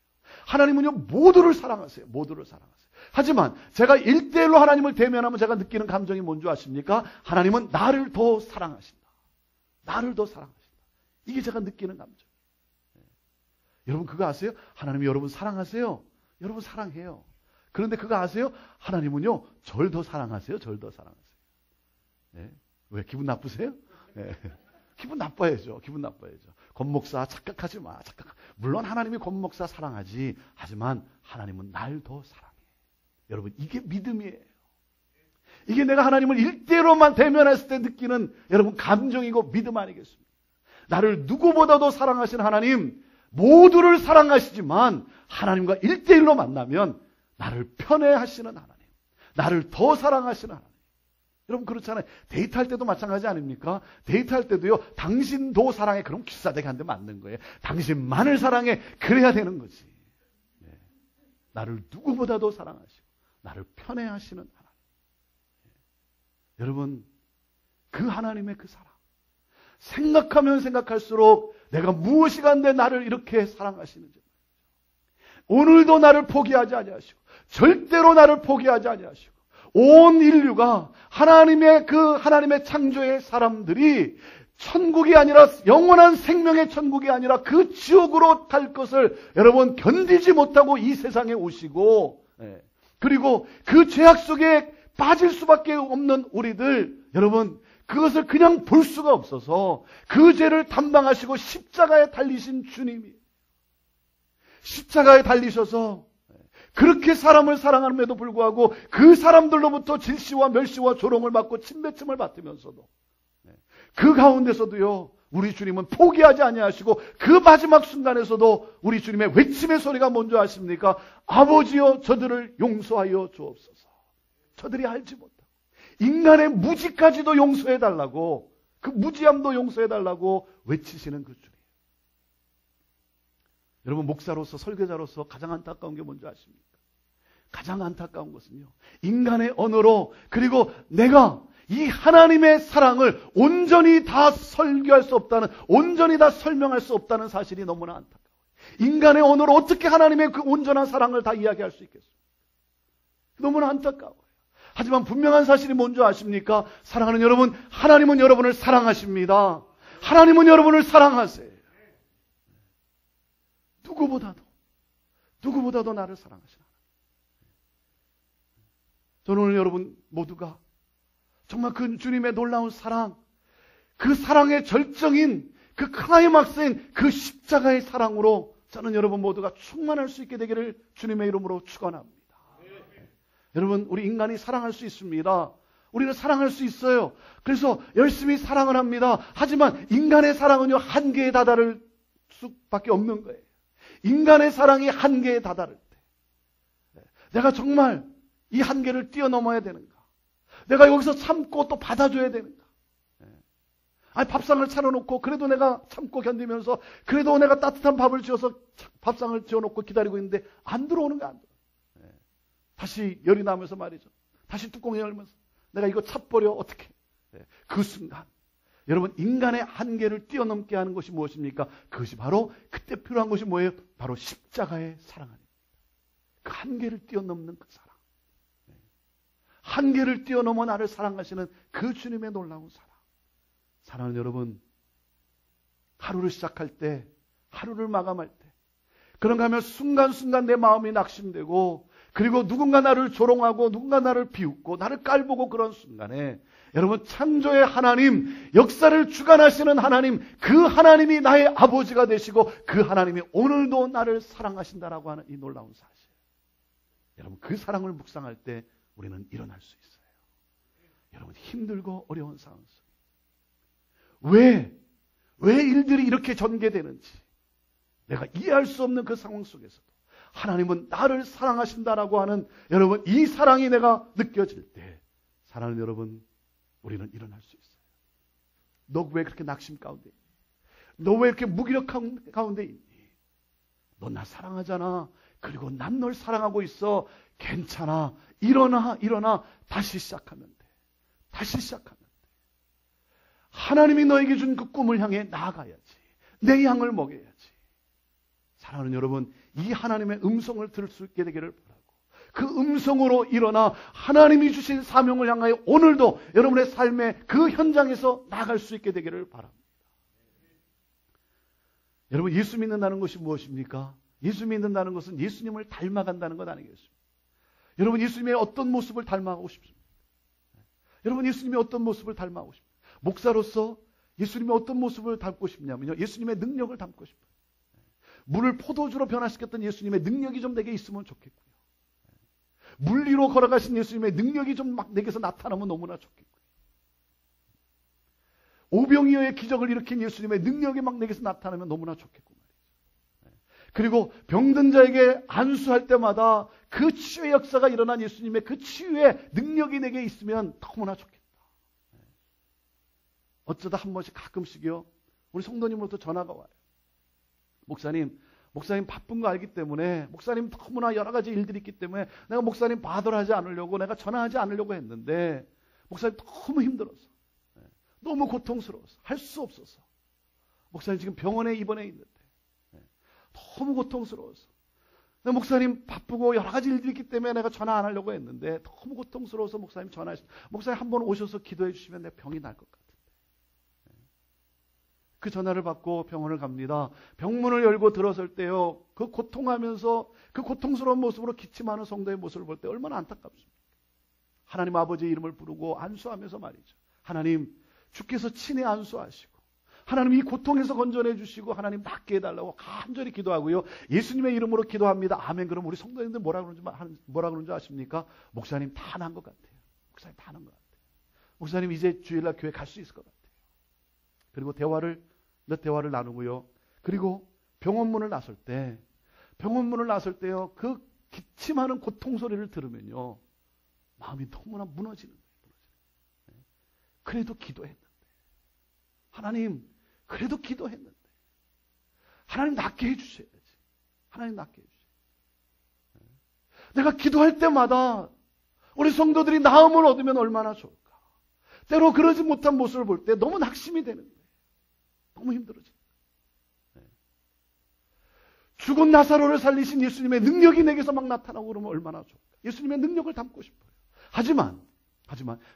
하나님은요, 모두를 사랑하세요. 모두를 사랑하세요. 하지만 제가 1대1로 하나님을 대면하면 제가 느끼는 감정이 뭔지 아십니까? 하나님은 나를 더 사랑하신다. 나를 더 사랑하신다. 이게 제가 느끼는 감정. 여러분 그거 아세요? 하나님이 여러분 사랑하세요. 여러분 사랑해요. 그런데 그거 아세요? 하나님은요, 절 더 사랑하세요. 절 더 사랑하세요. 네? 왜 기분 나쁘세요? 네. 기분 나빠야죠. 기분 나빠야죠. 권 목사 착각하지 마. 물론 하나님이 권 목사 사랑하지. 하지만 하나님은 날 더 사랑해. 여러분 이게 믿음이에요. 이게 내가 하나님을 1대로만 대면했을 때 느끼는 여러분 감정이고 믿음 아니겠습니까? 나를 누구보다도 사랑하시는 하나님, 모두를 사랑하시지만 하나님과 1대1로 만나면 나를 편애하시는 하나님, 나를 더 사랑하시는 하나님. 여러분 그렇잖아요. 데이트할 때도 마찬가지 아닙니까? 데이트할 때도요, 당신도 사랑해. 그럼 기싸대기 한 대 맞는 거예요. 당신만을 사랑해. 그래야 되는 거지. 네. 나를 누구보다도 사랑하시고 나를 편애하시는 하나님. 네. 여러분 그 하나님의 그 사랑, 생각하면 생각할수록 내가 무엇이 간데 나를 이렇게 사랑하시는지, 오늘도 나를 포기하지 아니하시고 절대로 나를 포기하지 아니하시고 온 인류가 하나님의 창조의 사람들이 천국이 아니라 영원한 생명의 천국이 아니라 그 지옥으로 갈 것을 여러분 견디지 못하고 이 세상에 오시고 그리고 그 죄악 속에 빠질 수밖에 없는 우리들 여러분 그것을 그냥 볼 수가 없어서 그 죄를 담당하시고 십자가에 달리신 주님이 십자가에 달리셔서 그렇게 사람을 사랑함에도 불구하고 그 사람들로부터 질시와 멸시와 조롱을 받고 침뱉음을 받으면서도 그 가운데서도요 우리 주님은 포기하지 아니하시고 그 마지막 순간에서도 우리 주님의 외침의 소리가 뭔지 아십니까? 아버지여 저들을 용서하여 주옵소서. 저들이 알지 못하고 인간의 무지까지도 용서해달라고 그 무지함도 용서해달라고 외치시는 그 주님. 여러분 목사로서 설교자로서 가장 안타까운 게 뭔지 아십니까? 가장 안타까운 것은요 인간의 언어로 그리고 내가 이 하나님의 사랑을 온전히 다 설교할 수 없다는 온전히 다 설명할 수 없다는 사실이 너무나 안타까워요. 인간의 언어로 어떻게 하나님의 그 온전한 사랑을 다 이야기할 수 있겠습니까? 너무나 안타까워요. 하지만 분명한 사실이 뭔지 아십니까? 사랑하는 여러분, 하나님은 여러분을 사랑하십니다. 하나님은 여러분을 사랑하세요. 누구보다도 나를 사랑하시나. 저는 오늘 여러분 모두가 정말 그 주님의 놀라운 사랑, 그 사랑의 절정인 그 클라이막스인 그 십자가의 사랑으로 저는 여러분 모두가 충만할 수 있게 되기를 주님의 이름으로 축원합니다. 여러분 우리 인간이 사랑할 수 있습니다. 우리는 사랑할 수 있어요. 그래서 열심히 사랑을 합니다. 하지만 인간의 사랑은요 한계에 다다를 수밖에 없는 거예요. 인간의 사랑이 한계에 다다를 때 내가 정말 이 한계를 뛰어넘어야 되는가? 내가 여기서 참고 또 받아줘야 되는가? 아니 밥상을 차려놓고 그래도 내가 참고 견디면서 그래도 내가 따뜻한 밥을 지어서 밥상을 지어놓고 기다리고 있는데 안 들어오는 거 안 들어오는 다시 열이 나면서 말이죠. 다시 뚜껑이 열면서 내가 이거 찹버려 어떻게? 그 순간 여러분 인간의 한계를 뛰어넘게 하는 것이 무엇입니까? 그것이 바로 그때 필요한 것이 뭐예요? 바로 십자가의 사랑 아닙니까? 그 한계를 뛰어넘는 그 사랑. 한계를 뛰어넘어 나를 사랑하시는 그 주님의 놀라운 사랑. 사랑하는 여러분, 하루를 시작할 때, 하루를 마감할 때, 그런가 하면 순간순간 내 마음이 낙심되고 그리고 누군가 나를 조롱하고 누군가 나를 비웃고 나를 깔보고 그런 순간에 여러분 창조의 하나님, 역사를 주관하시는 하나님, 그 하나님이 나의 아버지가 되시고 그 하나님이 오늘도 나를 사랑하신다라고 하는 이 놀라운 사실. 여러분 그 사랑을 묵상할 때 우리는 일어날 수 있어요. 여러분 힘들고 어려운 상황 속에 왜 일들이 이렇게 전개되는지 내가 이해할 수 없는 그 상황 속에서도 하나님은 나를 사랑하신다라고 하는 여러분 이 사랑이 내가 느껴질 때 사랑하는 여러분 우리는 일어날 수 있어요. 너 왜 그렇게 낙심 가운데 있니? 너 왜 이렇게 무기력한 가운데 있니? 너 나 사랑하잖아. 그리고 난 널 사랑하고 있어. 괜찮아. 일어나. 다시 시작하면 돼. 다시 시작하면 돼. 하나님이 너에게 준 그 꿈을 향해 나아가야지. 내 양을 먹여야지. 사랑하는 여러분, 이 하나님의 음성을 들을 수 있게 되기를 바라고 그 음성으로 일어나 하나님이 주신 사명을 향하여 오늘도 여러분의 삶의 그 현장에서 나아갈 수 있게 되기를 바랍니다. 여러분 예수 믿는다는 것이 무엇입니까? 예수 믿는다는 것은 예수님을 닮아간다는 것 아니겠습니까? 여러분 예수님의 어떤 모습을 닮아가고 싶습니까? 여러분 예수님의 어떤 모습을 닮아가고 싶습니까? 목사로서 예수님의 어떤 모습을 닮고 싶냐면요, 예수님의 능력을 닮고 싶어요. 물을 포도주로 변화시켰던 예수님의 능력이 좀 내게 있으면 좋겠고요. 물 위로 걸어가신 예수님의 능력이 좀 막 내게서 나타나면 너무나 좋겠고요. 오병이어의 기적을 일으킨 예수님의 능력이 막 내게서 나타나면 너무나 좋겠고 말이죠. 그리고 병든 자에게 안수할 때마다 그 치유의 역사가 일어난 예수님의 그 치유의 능력이 내게 있으면 너무나 좋겠다. 어쩌다 한 번씩 가끔씩요, 우리 성도님으로부터 전화가 와요. 목사님 바쁜 거 알기 때문에, 목사님 너무나 여러 가지 일들이 있기 때문에 내가 목사님 바들하지 않으려고, 내가 전화하지 않으려고 했는데 목사님 너무 힘들어서, 너무 고통스러워서 할 수 없어서, 목사님 지금 병원에 입원해 있는데 너무 고통스러워서, 목사님 바쁘고 여러 가지 일들이 있기 때문에 내가 전화 안 하려고 했는데 너무 고통스러워서 목사님 전화하시면, 목사님 한번 오셔서 기도해 주시면 내 병이 날 것 같은데. 그 전화를 받고 병원을 갑니다. 병문을 열고 들어설 때요, 그 고통하면서 그 고통스러운 모습으로 기침하는 성도의 모습을 볼 때 얼마나 안타깝습니까? 하나님 아버지의 이름을 부르고 안수하면서 말이죠. 하나님, 주께서 친히 안수하시고 하나님 이 고통에서 건져내 주시고 하나님 낫게 해달라고 간절히 기도하고요. 예수님의 이름으로 기도합니다. 아멘. 그럼 우리 성도님들 뭐라 그러는지 아십니까? 목사님 다 난 것 같아요. 목사님 다 난 것 같아요. 목사님 이제 주일날 교회 갈 수 있을 것 같아요. 그리고 몇 대화를 나누고요. 그리고 병원문을 나설 때요, 그 기침하는 고통 소리를 들으면요, 마음이 너무나 무너지는 거예요. 그래도 기도했는데, 하나님, 그래도 기도했는데, 하나님 낫게 해주셔야지. 하나님 낫게 해주셔야지. 내가 기도할 때마다 우리 성도들이 나음을 얻으면 얼마나 좋을까. 때로 그러지 못한 모습을 볼 때 너무 낙심이 되는 거예요. 너무 힘들어지는 거예요. 죽은 나사로를 살리신 예수님의 능력이 내게서 막 나타나고 그러면 얼마나 좋을까. 예수님의 능력을 담고 싶어요. 하지만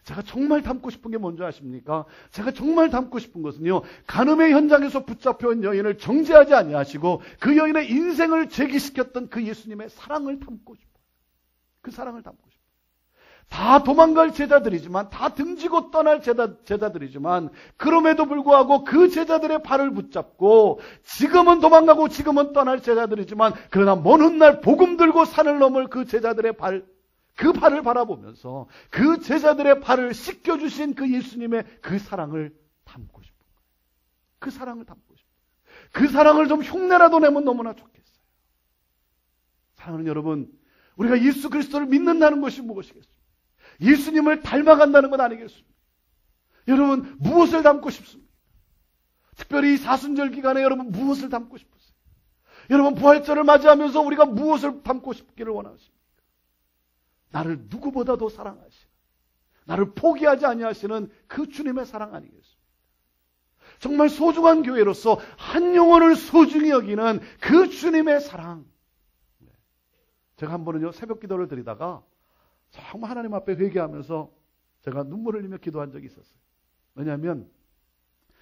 제가 정말 담고 싶은 게 뭔지 아십니까? 제가 정말 담고 싶은 것은요, 간음의 현장에서 붙잡혀온 여인을 정죄하지 아니하시고 그 여인의 인생을 재기시켰던 그 예수님의 사랑을 담고 싶어요. 그 사랑을 담고 싶어요. 다 도망갈 제자들이지만, 다 등지고 떠날 제자들이지만, 그럼에도 불구하고 그 제자들의 발을 붙잡고, 지금은 도망가고 지금은 떠날 제자들이지만, 그러나 먼 훗날 복음 들고 산을 넘을 그 제자들의 그 발을 바라보면서 그 제자들의 발을 씻겨주신 그 예수님의 그 사랑을 담고 싶은 거예요. 그 사랑을 담고 싶어요. 그 사랑을 좀 흉내라도 내면 너무나 좋겠어요. 사랑하는 여러분, 우리가 예수 그리스도를 믿는다는 것이 무엇이겠습니까? 예수님을 닮아간다는 건 아니겠습니까? 여러분, 무엇을 담고 싶습니까? 특별히 이 사순절 기간에 여러분 무엇을 담고 싶으세요? 여러분, 부활절을 맞이하면서 우리가 무엇을 담고 싶기를 원하십니까? 나를 누구보다도 사랑하시는, 나를 포기하지 아니하시는 그 주님의 사랑 아니겠습니까? 정말 소중한 교회로서 한 영혼을 소중히 여기는 그 주님의 사랑. 제가 한 번은요, 새벽 기도를 드리다가 정말 하나님 앞에 회개하면서 제가 눈물을 흘리며 기도한 적이 있었어요. 왜냐하면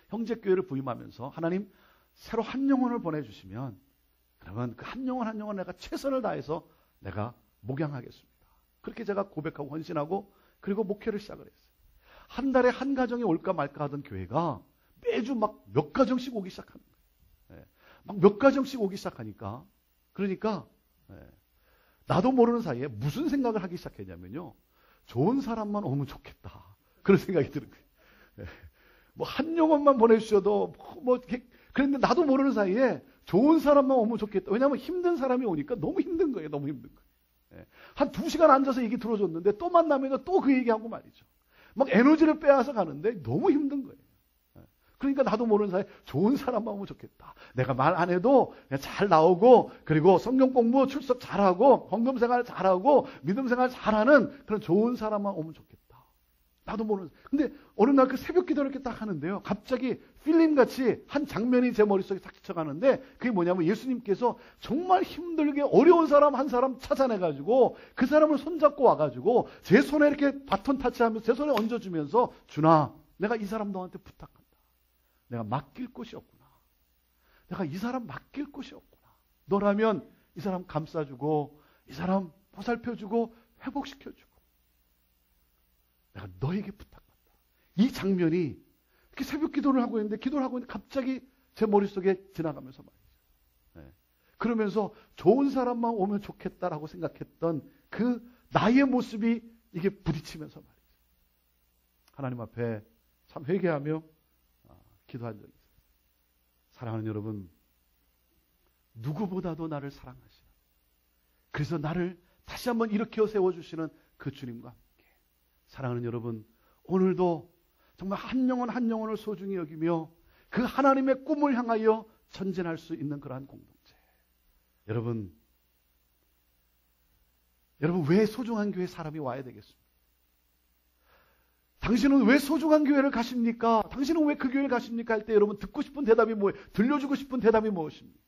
형제교회를 부임하면서 하나님 새로 한 영혼을 보내주시면 그러면 그 한 영혼 한 영혼 내가 최선을 다해서 내가 목양하겠습니다. 그렇게 제가 고백하고 헌신하고 그리고 목회를 시작을 했어요. 한 달에 한 가정이 올까 말까 하던 교회가 매주 막 몇 가정씩 오기 시작하는 거예요. 막 몇 가정씩 오기 시작하니까 그러니까 나도 모르는 사이에 무슨 생각을 하기 시작했냐면요. 좋은 사람만 오면 좋겠다. 그런 생각이 드는 거예요. 뭐 한 영혼만 보내주셔도 그런데 나도 모르는 사이에 좋은 사람만 오면 좋겠다. 왜냐하면 힘든 사람이 오니까 너무 힘든 거예요. 너무 힘든 거예요. 한 2시간 앉아서 얘기 들어줬는데 또 만나면 또 그 얘기하고 말이죠. 막 에너지를 빼앗아 가는데 너무 힘든 거예요. 그러니까 나도 모르는 사이에 좋은 사람만 오면 좋겠다. 내가 말 안 해도 잘 나오고 그리고 성경 공부 출석 잘하고 헌금 생활 잘하고 믿음 생활 잘하는 그런 좋은 사람만 오면 좋겠다. 나도 모르는. 근데 어느 날 그 새벽 기도를 이렇게 딱 하는데요. 갑자기 필름같이 한 장면이 제 머릿속에 딱 스쳐가는데 그게 뭐냐면 예수님께서 정말 힘들게 어려운 사람 한 사람 찾아내가지고 그 사람을 손잡고 와가지고 제 손에 이렇게 바톤 타치하면서 제 손에 얹어주면서 준아, 내가 이 사람 너한테 부탁한다. 내가 맡길 곳이 없구나. 내가 이 사람 맡길 곳이 없구나. 너라면 이 사람 감싸주고 이 사람 보살펴주고 회복시켜주고 내가 너에게 부탁한다. 이 장면이 이렇게 새벽 기도를 하고 있는데 갑자기 제 머릿속에 지나가면서 말이죠. 그러면서 좋은 사람만 오면 좋겠다라고 생각했던 그 나의 모습이 이게 부딪히면서 말이죠. 하나님 앞에 참 회개하며 기도한 적이 있어요. 사랑하는 여러분, 누구보다도 나를 사랑하시는, 그래서 나를 다시 한번 일으켜 세워주시는 그 주님과 함께 사랑하는 여러분, 오늘도 정말 한 영혼 한 영혼을 소중히 여기며 그 하나님의 꿈을 향하여 전진할 수 있는 그러한 공동체. 여러분 왜 소중한 교회 사람이 와야 되겠습니까? 당신은 왜 소중한 교회를 가십니까? 당신은 왜 그 교회를 가십니까? 할 때 여러분 듣고 싶은 대답이 뭐예요? 들려주고 싶은 대답이 무엇입니까?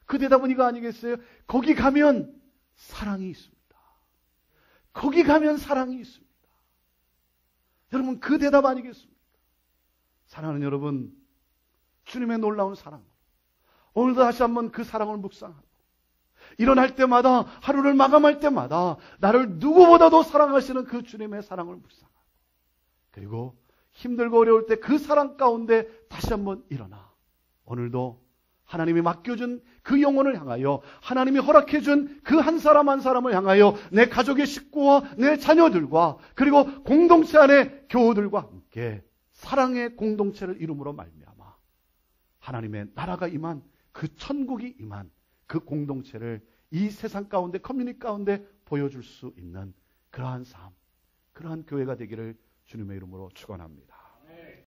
그 대답은 이거 아니겠어요? 거기 가면 사랑이 있습니다. 거기 가면 사랑이 있습니다. 여러분 그 대답 아니겠습니까? 사랑하는 여러분, 주님의 놀라운 사랑, 오늘도 다시 한번 그 사랑을 묵상하고 일어날 때마다, 하루를 마감할 때마다 나를 누구보다도 사랑하시는 그 주님의 사랑을 묵상하고, 그리고 힘들고 어려울 때 그 사랑 가운데 다시 한번 일어나 오늘도 하나님이 맡겨준 그 영혼을 향하여, 하나님이 허락해준 그 한 사람 한 사람을 향하여 내 가족의 식구와 내 자녀들과 그리고 공동체 안의 교우들과 함께 사랑의 공동체를 이룸으로 말미암아 하나님의 나라가 임한, 그 천국이 임한 그 공동체를 이 세상 가운데, 커뮤니티 가운데 보여줄 수 있는 그러한 삶, 그러한 교회가 되기를 주님의 이름으로 축원합니다.